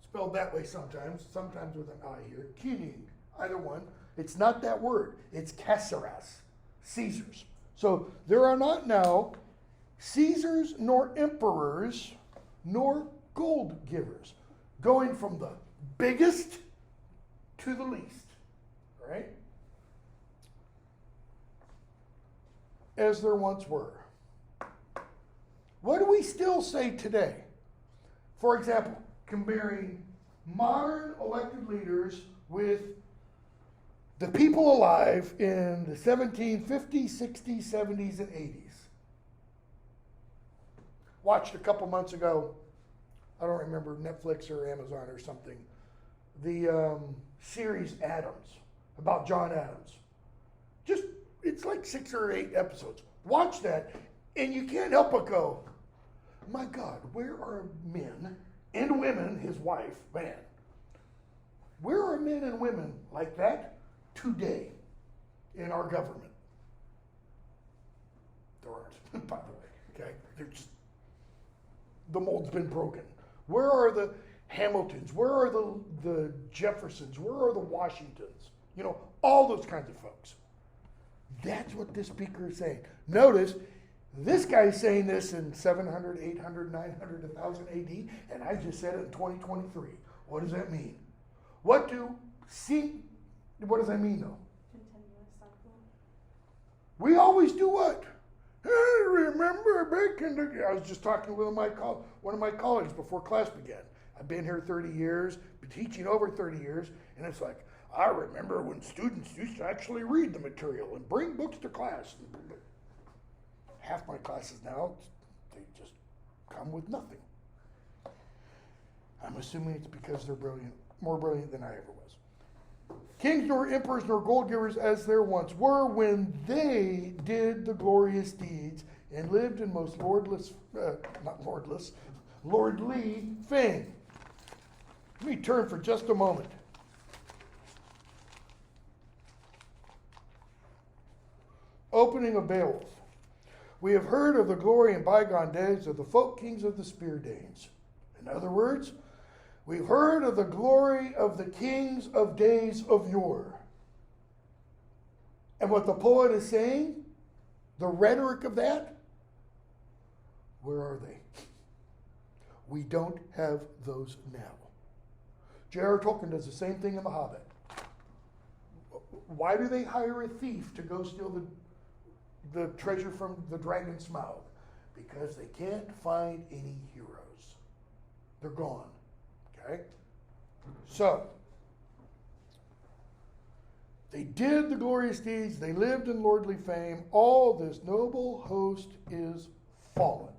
spelled that way sometimes with an I here, king. Either one. It's not that word. It's Caesaras, Caesars. So there are not now Caesars, nor emperors, nor gold givers. Going from the biggest to the least. Right? As there once were. What do we still say today? For example, comparing modern elected leaders with the people alive in the 1750s, 60s, 70s, and 80s. Watched a couple months ago, I don't remember, Netflix or Amazon or something, the series Adams, about John Adams. It's like 6 or 8 episodes. Watch that, And you can't help but go, my God, where are men and women, his wife, man, where are men and women like that today in our government? There aren't, by the way, okay? They're just, the mold's been broken. Where are the Hamiltons? Where are the Jeffersons? Where are the Washingtons? You know, all those kinds of folks. That's what this speaker is saying. Notice, this guy's saying this in 700, 800, 900, 1000 AD, and I just said it in 2023. What does that mean? What does that mean though? Continuous cycle. We always do what? I remember back in the, I was just talking with one of my colleagues before class began. I've been here 30 years, been teaching over 30 years, and it's like, I remember when students used to actually read the material and bring books to class. Half my classes now, they just come with nothing. I'm assuming it's because they're brilliant, more brilliant than I ever was. Kings nor emperors nor gold givers as there once were when they did the glorious deeds and lived in most lordly fame. Let me turn for just a moment. Opening of Beowulf. We have heard of the glory in bygone days of the folk kings of the Spear Danes. In other words, we've heard of the glory of the kings of days of yore. And what the poet is saying, the rhetoric of that, where are they? We don't have those now. J.R. Tolkien does the same thing in The Hobbit. Why do they hire a thief to go steal the treasure from the dragon's mouth? Because they can't find any heroes. They're gone. Okay? So, they did the glorious deeds, they lived in lordly fame, all this noble host is fallen.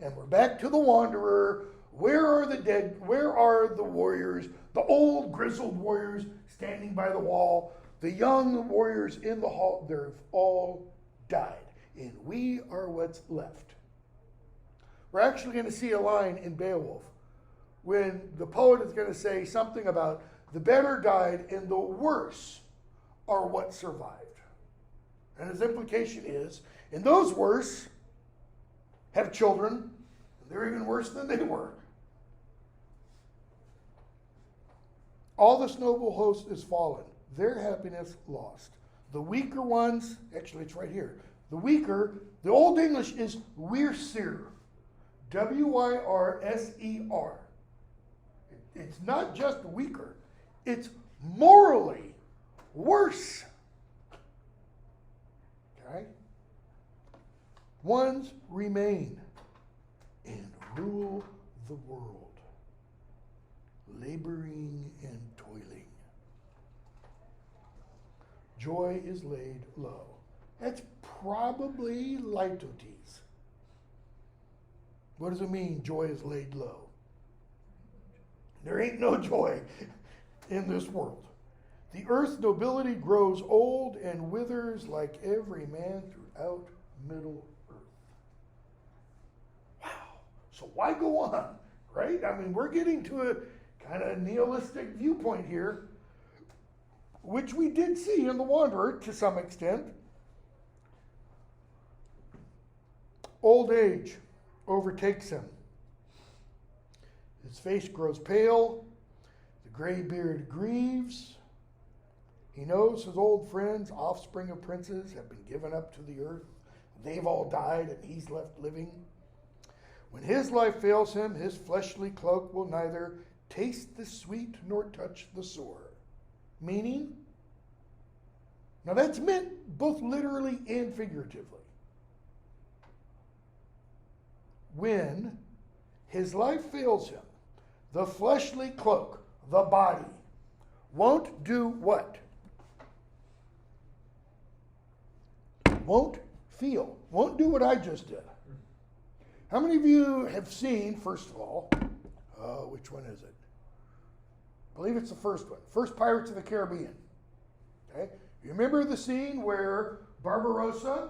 And we're back to the wanderer. Where are the dead? Where are the warriors? The old grizzled warriors standing by the wall, the young warriors in the hall, they've all died. And we are what's left. We're actually going to see a line in Beowulf when the poet is going to say something about the better died and the worse are what survived. And his implication is, and those worse have children, and they're even worse than they were. All this noble host is fallen, their happiness lost. The weaker ones, actually it's right here, the weaker, the Old English is Wirser, W-Y-R-S-E-R. It's not just weaker, it's morally worse. Okay? Ones remain and rule the world, laboring and toiling. Joy is laid low. That's probably litotes. What does it mean, joy is laid low? There ain't no joy in this world. The earth's nobility grows old and withers like every man throughout Middle Earth. Wow. So why go on, right? I mean, we're getting to a kind of nihilistic viewpoint here, which we did see in The Wanderer to some extent. Old age overtakes him. His face grows pale. The gray beard grieves. He knows his old friends, offspring of princes, have been given up to the earth. They've all died and he's left living. When his life fails him, his fleshly cloak will neither taste the sweet nor touch the sore. Meaning, now that's meant both literally and figuratively. When his life fails him, the fleshly cloak, the body, won't do what? Won't feel. Won't do what I just did. How many of you have seen, first of all, which one is it? I believe it's the first one. First Pirates of the Caribbean. Okay? You remember the scene where Barbarossa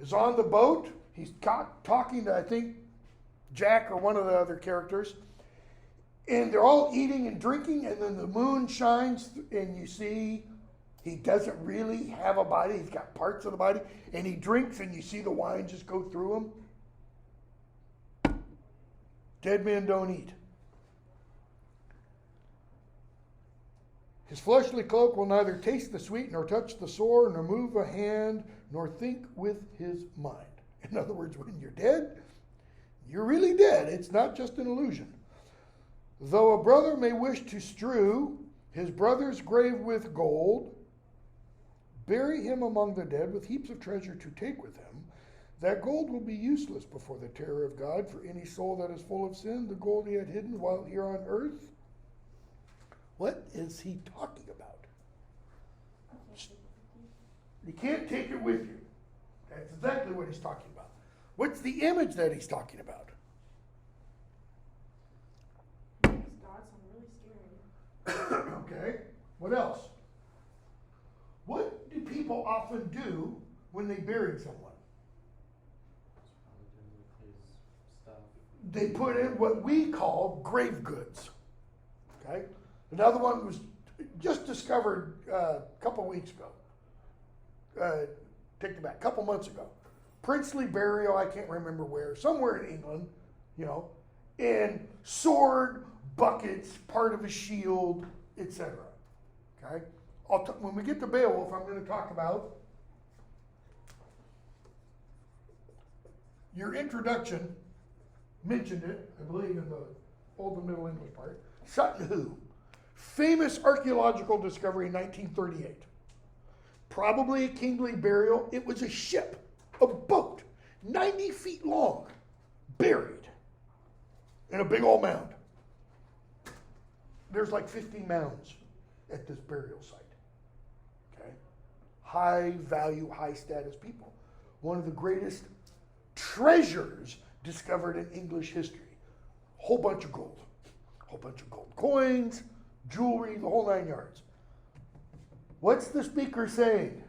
is on the boat He's talking to, I think, Jack or one of the other characters. And they're all eating and drinking, and then the moon shines, and you see he doesn't really have a body. He's got parts of the body, and he drinks, and you see the wine just go through him. Dead men don't eat. His fleshly cloak will neither taste the sweet, nor touch the sore, nor move a hand, nor think with his mind. In other words, when you're dead, you're really dead. It's not just an illusion. Though a brother may wish to strew his brother's grave with gold, bury him among the dead with heaps of treasure to take with him, that gold will be useless before the terror of God for any soul that is full of sin, the gold he had hidden while here on earth. What is he talking about? You can't take it with you. That's exactly what he's talking about. What's the image that he's talking about? Okay, what else? What do people often do when they bury someone? They put in what we call grave goods. Okay, another one was just discovered a couple weeks ago. Take it back, a couple months ago. Princely burial, I can't remember where, somewhere in England, and sword, buckets, part of a shield, etc. Okay? When we get to Beowulf, I'm going to talk about your introduction, mentioned it, I believe, in the Old and Middle English part. Sutton Hoo, famous archaeological discovery in 1938. Probably a kingly burial. It was a ship, a boat, 90 feet long, buried in a big old mound. There's like 50 mounds at this burial site. Okay? High value, high status people. One of the greatest treasures discovered in English history. Whole bunch of gold. Whole bunch of gold coins, jewelry, the whole 9 yards. What's the speaker saying?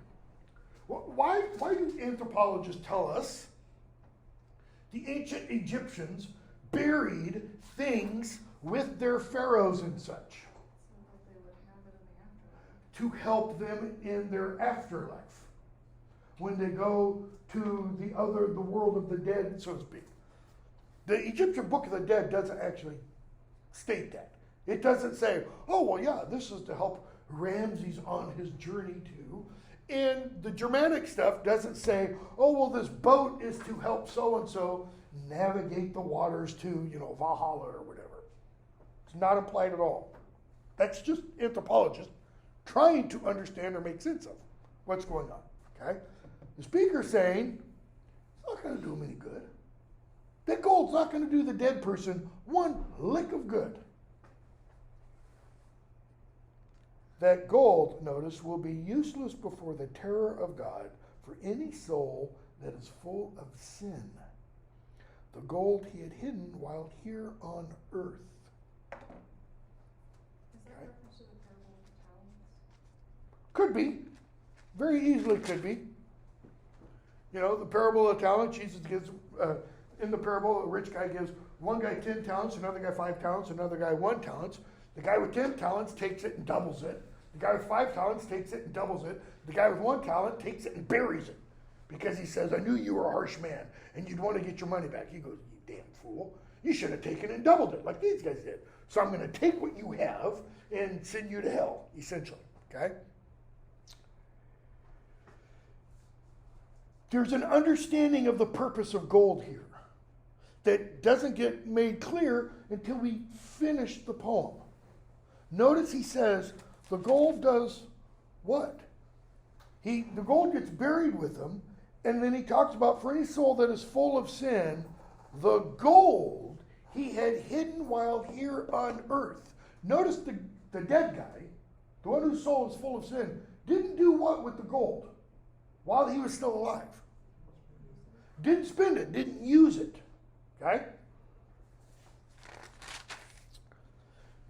Why do anthropologists tell us the ancient Egyptians buried things with their pharaohs and such to help them in their afterlife when they go to the world of the dead, so to speak? The Egyptian Book of the Dead doesn't actually state that. It doesn't say, oh, well, yeah, this is to help Ramses on his journey to. And the Germanic stuff doesn't say, oh, well, this boat is to help so-and-so navigate the waters to, Valhalla or whatever. It's not implied at all. That's just anthropologists trying to understand or make sense of what's going on, okay? The speaker's saying, it's not going to do them any good. That gold's not going to do the dead person one lick of good. That gold, notice, will be useless before the terror of God for any soul that is full of sin. The gold he had hidden while here on earth. Is that reference to the parable of the talents? Could be. Very easily could be. The parable of the talent, Jesus gives, in the parable, a rich guy gives one guy 10 talents, another guy 5 talents, another guy 1 talent. The guy with 10 talents takes it and doubles it. The guy with 5 talents takes it and doubles it. The guy with 1 talent takes it and buries it. Because he says, I knew you were a harsh man and you'd want to get your money back. He goes, you damn fool. You should have taken it and doubled it like these guys did. So I'm going to take what you have and send you to hell, essentially. Okay? There's an understanding of the purpose of gold here that doesn't get made clear until we finish the poem. Notice he says, the gold does what? The gold gets buried with him, and then he talks about for any soul that is full of sin, the gold he had hidden while here on earth. Notice the dead guy, the one whose soul is full of sin, didn't do what with the gold while he was still alive? Didn't spend it, didn't use it. Okay?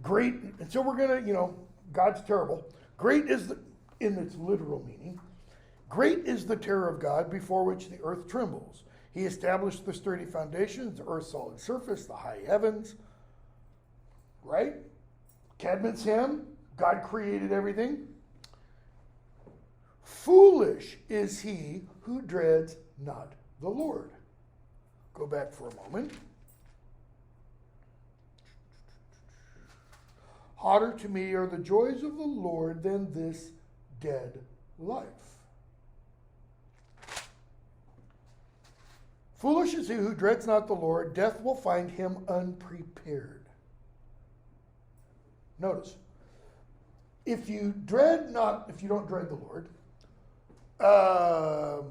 Great, and so we're going to, God's terrible. Great is, in its literal meaning, great is the terror of God before which the earth trembles. He established the sturdy foundations, the earth's solid surface, the high heavens. Right? Cadman's hymn, God created everything. Foolish is he who dreads not the Lord. Go back for a moment. Hotter to me are the joys of the Lord than this dead life. Foolish is he who dreads not the Lord, death will find him unprepared. Notice, if you don't dread the Lord,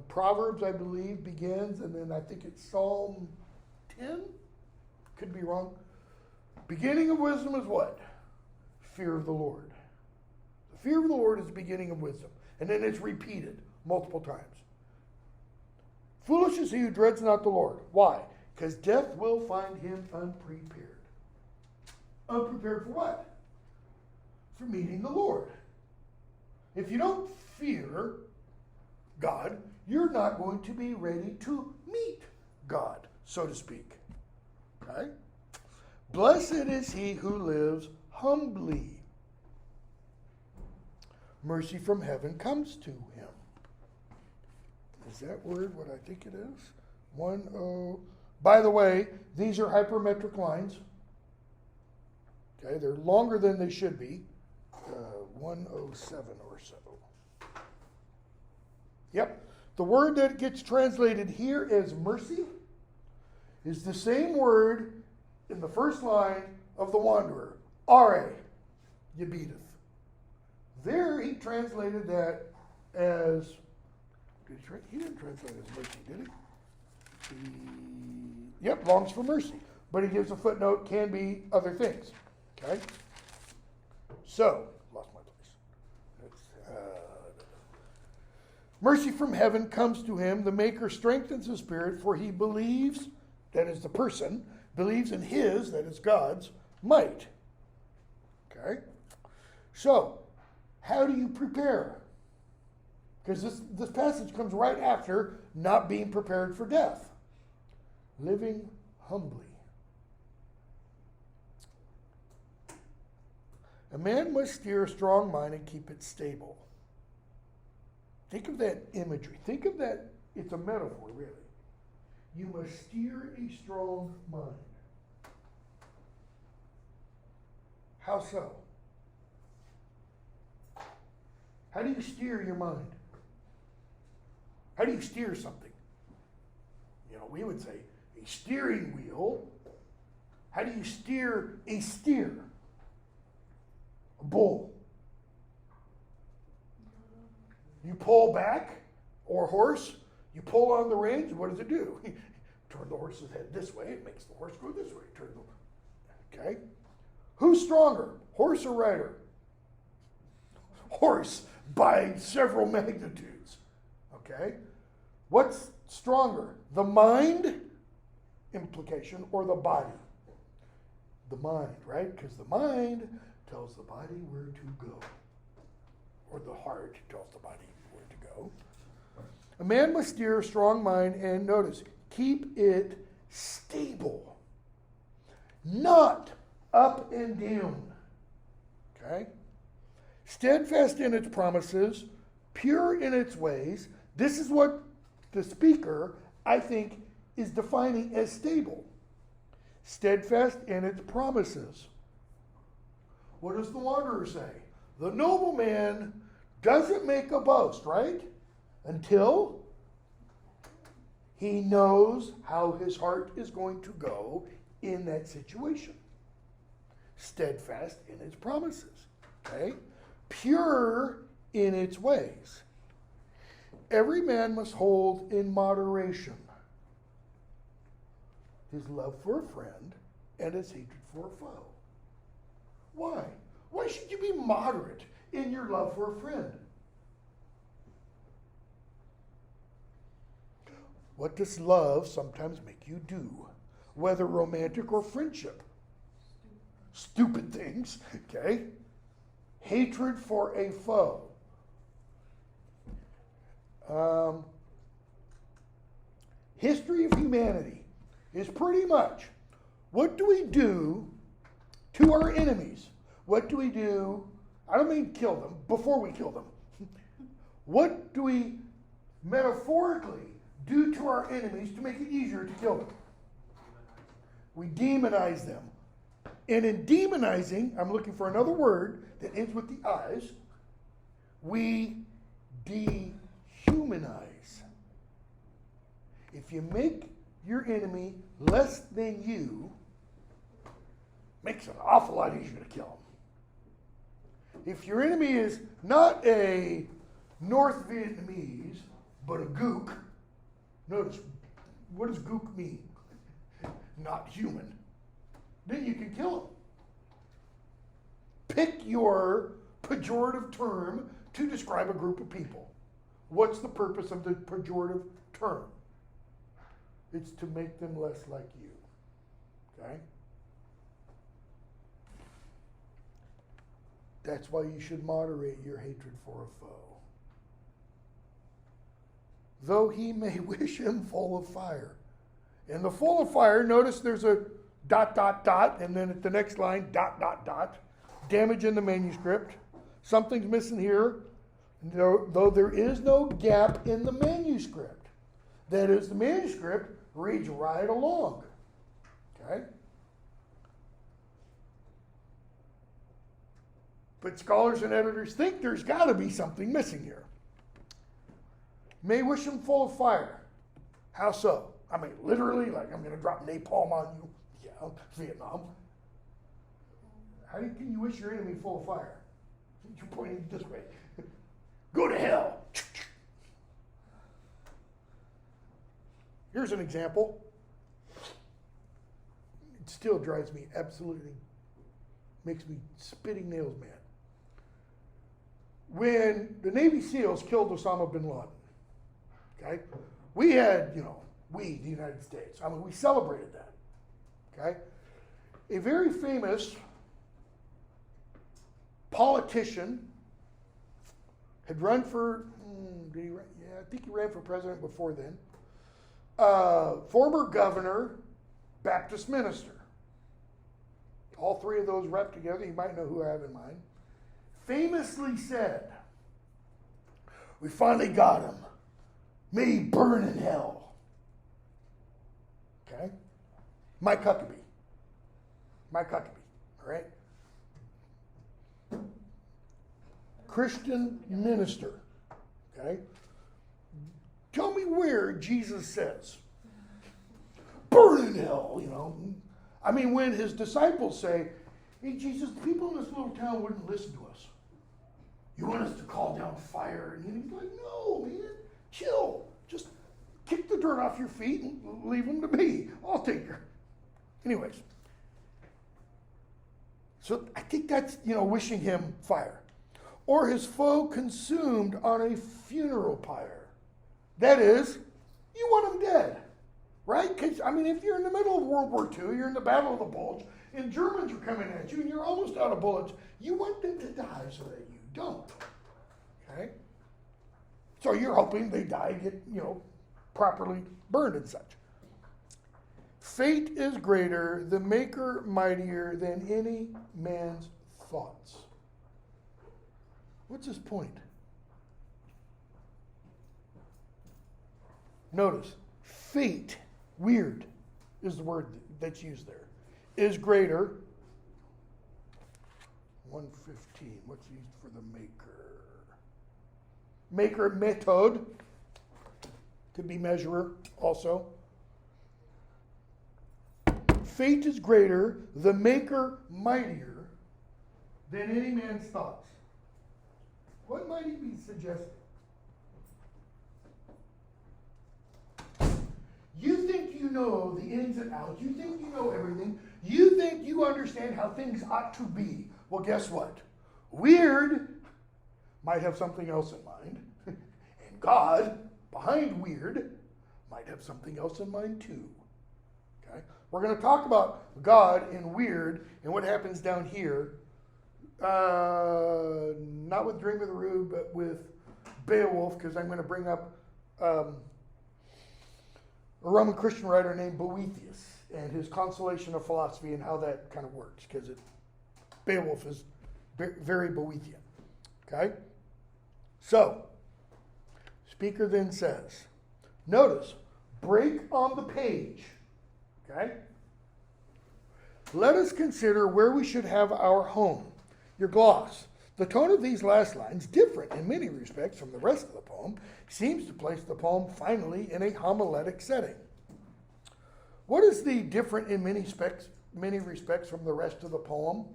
Proverbs, I believe, begins, and then I think it's Psalm 10, could be wrong. Beginning of wisdom is what? Fear of the Lord. The fear of the Lord is the beginning of wisdom, and then it's repeated multiple times. Foolish is he who dreads not the Lord. Why? Because death will find him unprepared. Unprepared for what? For meeting the Lord. If you don't fear God, you're not going to be ready to meet God, so to speak. Okay? Blessed is he who lives humbly. Mercy from heaven comes to him. Is that word what I think it is? 10. By the way, these are hypermetric lines. Okay, they're longer than they should be. 107 or so. Yep. The word that gets translated here as mercy is the same word in the first line of the Wanderer. Are, Yebedith. There he translated that as, he didn't translate it as mercy, did he? Yep, longs for mercy. But he gives a footnote, can be other things. Okay? So, lost my place. Mercy from heaven comes to him. The Maker strengthens his spirit, for he believes, that is the person, believes in his, that is God's, might. Okay? So, how do you prepare? Because this passage comes right after not being prepared for death. Living humbly. A man must steer a strong mind and keep it stable. Think of that imagery. Think of that. It's a metaphor, really. You must steer a strong mind. How so? How do you steer your mind? How do you steer something? You know, we would say a steering wheel. How do you steer a steer? A bull. You pull back, or horse, you pull on the reins, what does it do? Turn the horse's head this way, it makes the horse go this way. Okay? Who's stronger, horse or rider? Horse by several magnitudes. Okay? What's stronger, the mind implication or the body? The mind, right? Because the mind tells the body where to go. Or the heart tells the body where to go. A man must steer a strong mind, and notice, keep it stable. Not up and down. Okay? Steadfast in its promises, pure in its ways. This is what the speaker, I think, is defining as stable. Steadfast in its promises. What does the Wanderer say? The nobleman doesn't make a boast, right? Until he knows how his heart is going to go in that situation. Steadfast in its promises. Okay? Pure in its ways. Every man must hold in moderation his love for a friend and his hatred for a foe. Why? Why should you be moderate in your love for a friend? What does love sometimes make you do? Whether romantic or friendship. Stupid things, okay? Hatred for a foe. history of humanity is pretty much, what do we do to our enemies? What do we do, I don't mean kill them, before we kill them. What do we metaphorically do to our enemies to make it easier to kill them? We demonize them. And in demonizing, I'm looking for another word that ends with the I's, we dehumanize. If you make your enemy less than you, makes it an awful lot easier to kill them. If your enemy is not a North Vietnamese, but a Gook, notice, what does Gook mean? Not human. Then you can kill him. Pick your pejorative term to describe a group of people. What's the purpose of the pejorative term? It's to make them less like you. Okay? That's why you should moderate your hatred for a foe. Though he may wish him full of fire. In the full of fire, notice there's a ... and then at the next line, ... Damage in the manuscript. Something's missing here, though there is no gap in the manuscript. That is, the manuscript reads right along. Okay? But scholars and editors think there's got to be something missing here. May wish him full of fire. How so? I mean, literally, like I'm going to drop napalm on you. Yeah, Vietnam. How can you wish your enemy full of fire? You're pointing this way. Go to hell. Here's an example. It still drives me absolutely, makes me spitting nails mad. When the Navy SEALs killed Osama bin Laden, okay, we had, we, the United States, we celebrated that, okay? A very famous politician had run for, I think he ran for president before then, former governor, Baptist minister. All three of those rep together, you might know who I have in mind, famously said, "We finally got him. May he burn in hell." Okay? Mike Huckabee, all right? Christian minister, okay? Tell me where Jesus says, burn in hell, when his disciples say, "Hey, Jesus, the people in this little town wouldn't listen to us. You want us to call down fire?" And he's like, "No, man, chill. Just kick the dirt off your feet and leave them to me. I'll take care." Anyways, so I think that's, wishing him fire. Or his foe consumed on a funeral pyre. That is, you want him dead, right? Because, if you're in the middle of World War II, you're in the Battle of the Bulge, and Germans are coming at you, and you're almost out of bullets, you want them to die so that you don't, okay? So you're hoping they die, get, properly burned and such. Fate is greater, the maker mightier than any man's thoughts. What's his point? Notice, fate, weird, is the word that's used there, is greater. 115, what's used for the maker? Maker, method, could be measurer also. Fate is greater, the maker mightier than any man's thoughts. What might he be suggesting? You think you know the ins and outs. You think you know everything. You think you understand how things ought to be. Well, guess what? Weird might have something else in mind. And God, behind weird, might have something else in mind too. Okay? We're going to talk about God and weird and what happens down here. Not with Dream of the Rube, but with Beowulf, because I'm going to bring up a Roman Christian writer named Boethius and his Consolation of Philosophy and how that kind of works, because Beowulf is very Boethian. Okay? So, speaker then says, notice, break on the page. Okay? Let us consider where we should have our home. Your gloss. The tone of these last lines, different in many respects from the rest of the poem, seems to place the poem finally in a homiletic setting. What is the different in many respects from the rest of the poem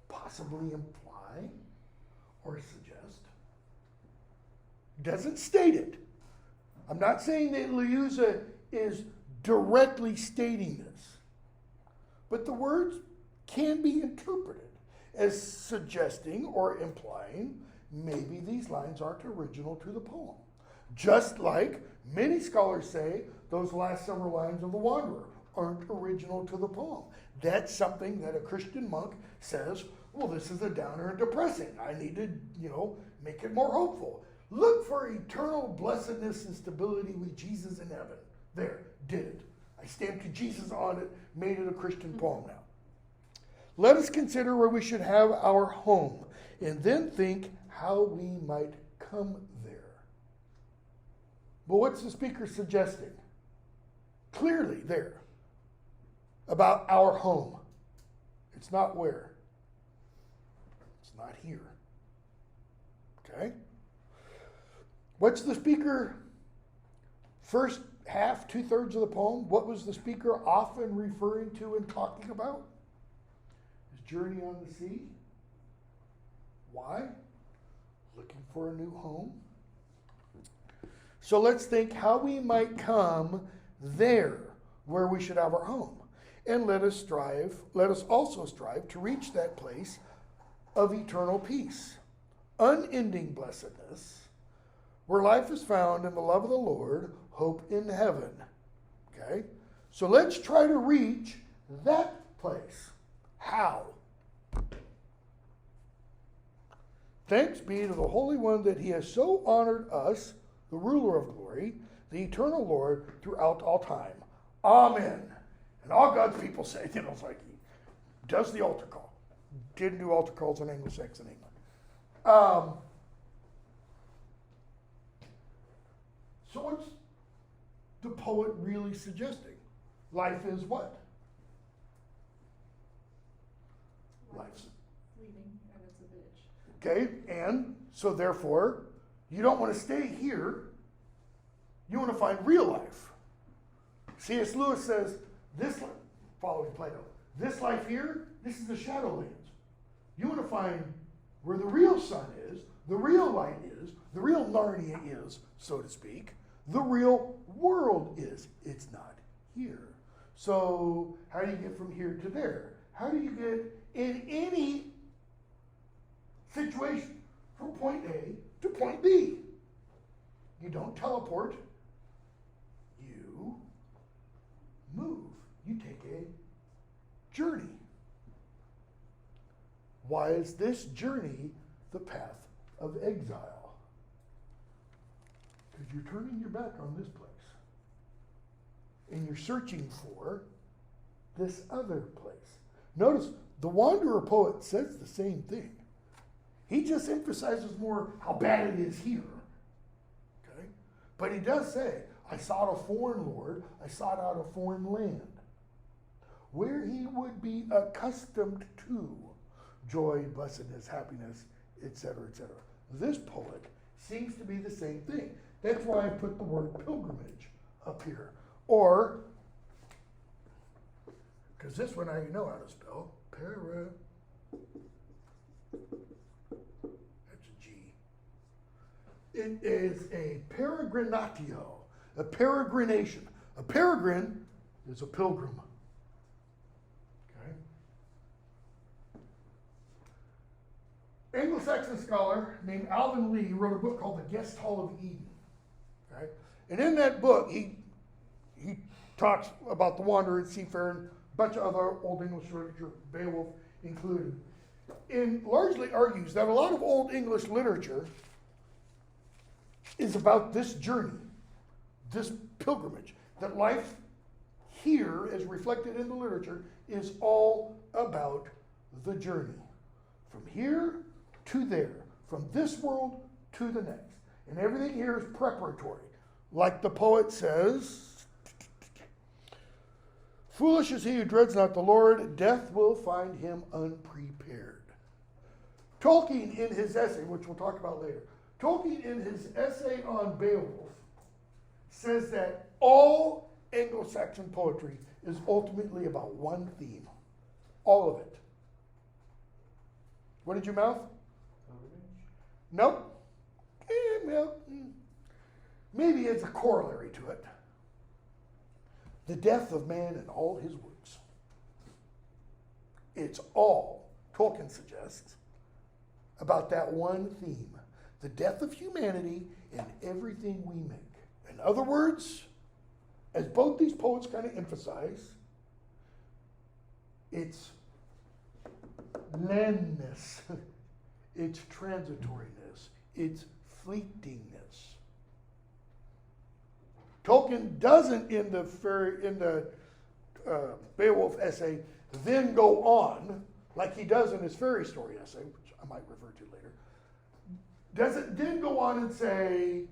possibly imply or suggest? Doesn't state it. I'm not saying that Liuza is directly stating this, but the words can be interpreted as suggesting or implying maybe these lines aren't original to the poem. Just like many scholars say those last several lines of The Wanderer aren't original to the poem. That's something that a Christian monk says, well, this is a downer and depressing. I need to, make it more hopeful. Look for eternal blessedness and stability with Jesus in heaven. There, did it. I stamped Jesus on it, made it a Christian poem now. Let us consider where we should have our home, and then think how we might come there. But what's the speaker suggesting? Clearly there, about our home. It's not where. It's not here. Okay? What's the speaker, first half, 2/3 of the poem, what was the speaker often referring to and talking about? His journey on the sea. Why? Looking for a new home. So let's think how we might come there where we should have our home. And let us also strive to reach that place of eternal peace, unending blessedness, where life is found in the love of the Lord, hope in heaven. Okay? So let's try to reach that place. How? Thanks be to the Holy One that he has so honored us, the ruler of glory, the eternal Lord, throughout all time. Amen. And all God's people say, it's like he does the altar call. Didn't do altar calls in Anglo-Saxon England. So what's the poet really suggesting? Life is what? Life's Leaving, and it's a bitch. okay, and so therefore, you don't want to stay here. You want to find real life. C.S. Lewis says, following Plato, this life here, this is the Shadowlands. You want to find where the real sun is, the real light is, the real Narnia is, so to speak, the real world is. It's not here. So how do you get from here to there? How do you get in any situation from point A to point B? You don't teleport. You move. You take a journey. Why is this journey the path of exile? Because you're turning your back on this place. And you're searching for this other place. Notice, the Wanderer poet says the same thing. He just emphasizes more how bad it is here. Okay? But he does say, I sought a foreign lord, I sought out a foreign land, where he would be accustomed to joy, blessedness, happiness, etc., etc. This poet seems to be the same thing. That's why I put the word pilgrimage up here. Or, because this one I know how to spell, that's a G. It is a peregrinatio, a peregrination. A peregrine is a pilgrim. Okay? Anglo-Saxon scholar named Alvin Lee wrote a book called The Guest Hall of Eden. Okay? And in that book, he talks about the Wanderer, Seafarer, and a bunch of other Old English literature, Beowulf included, and largely argues that a lot of Old English literature is about this journey, this pilgrimage, that life here, as reflected in the literature, is all about the journey. From here to there, from this world to the next. And everything here is preparatory. Like the poet says, foolish is he who dreads not the Lord, death will find him unprepared. Tolkien in his essay, which we'll talk about later, Tolkien in his essay on Beowulf says that all Anglo-Saxon poetry is ultimately about one theme. All of it. What did you mouth? Nope. Well, maybe it's a corollary to it. The death of man and all his works. It's all, Tolkien suggests, about that one theme. The death of humanity and everything we make. In other words, as both these poets kind of emphasize, it's landness, it's transitoriness, it's fleetingness. Tolkien doesn't in the Beowulf essay then go on like he does in his fairy story essay, which I might refer to later. Doesn't then go on and say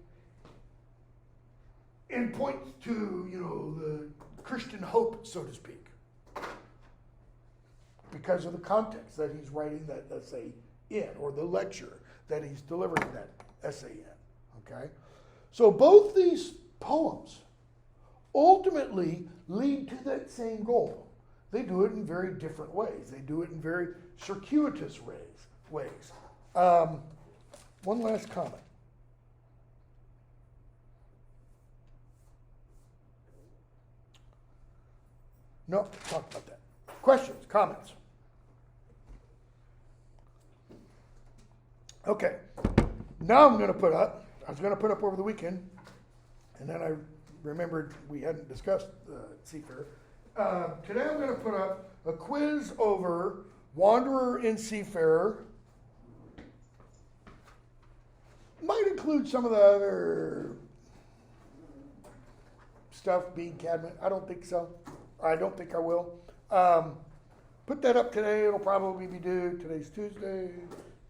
and point to the Christian hope, so to speak, because of the context that he's writing that essay in, or the lecture that he's delivering that essay in. Okay? So both these poems ultimately lead to that same goal. They do it in very different ways. They do it in very circuitous ways. One last comment. No, talk about that. Questions, comments? Okay, now I was going to put up over the weekend, and then I remembered we hadn't discussed Seafarer. Today I'm going to put up a quiz over Wanderer and Seafarer. Might include some of the other stuff, being Cadman. I don't think so. I don't think I will. Put that up today. It'll probably be due. Today's Tuesday,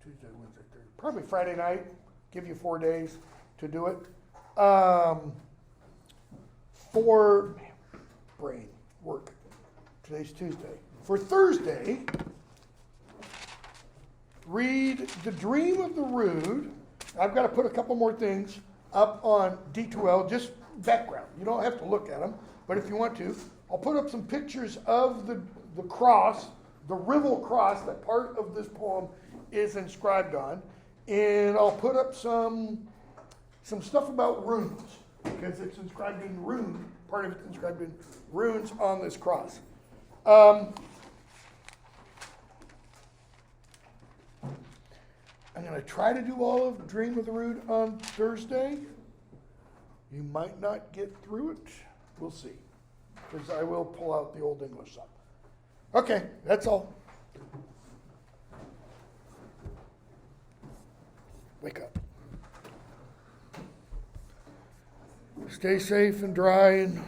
Wednesday, Thursday. Probably Friday night. Give you 4 days to do it. For brain work. Today's Tuesday. For Thursday, read The Dream of the Rood. I've got to put a couple more things up on D2L, just background. You don't have to look at them, but if you want to, I'll put up some pictures of the cross, the Rivel cross that part of this poem is inscribed on, and I'll put up some stuff about runes, because it's inscribed in rune, part of it's inscribed in runes on this cross. I'm going to try to do all of Dream of the Rood on Thursday. You might not get through it. We'll see. Because I will pull out the Old English stuff. Okay, that's all. Wake up. Stay safe and dry and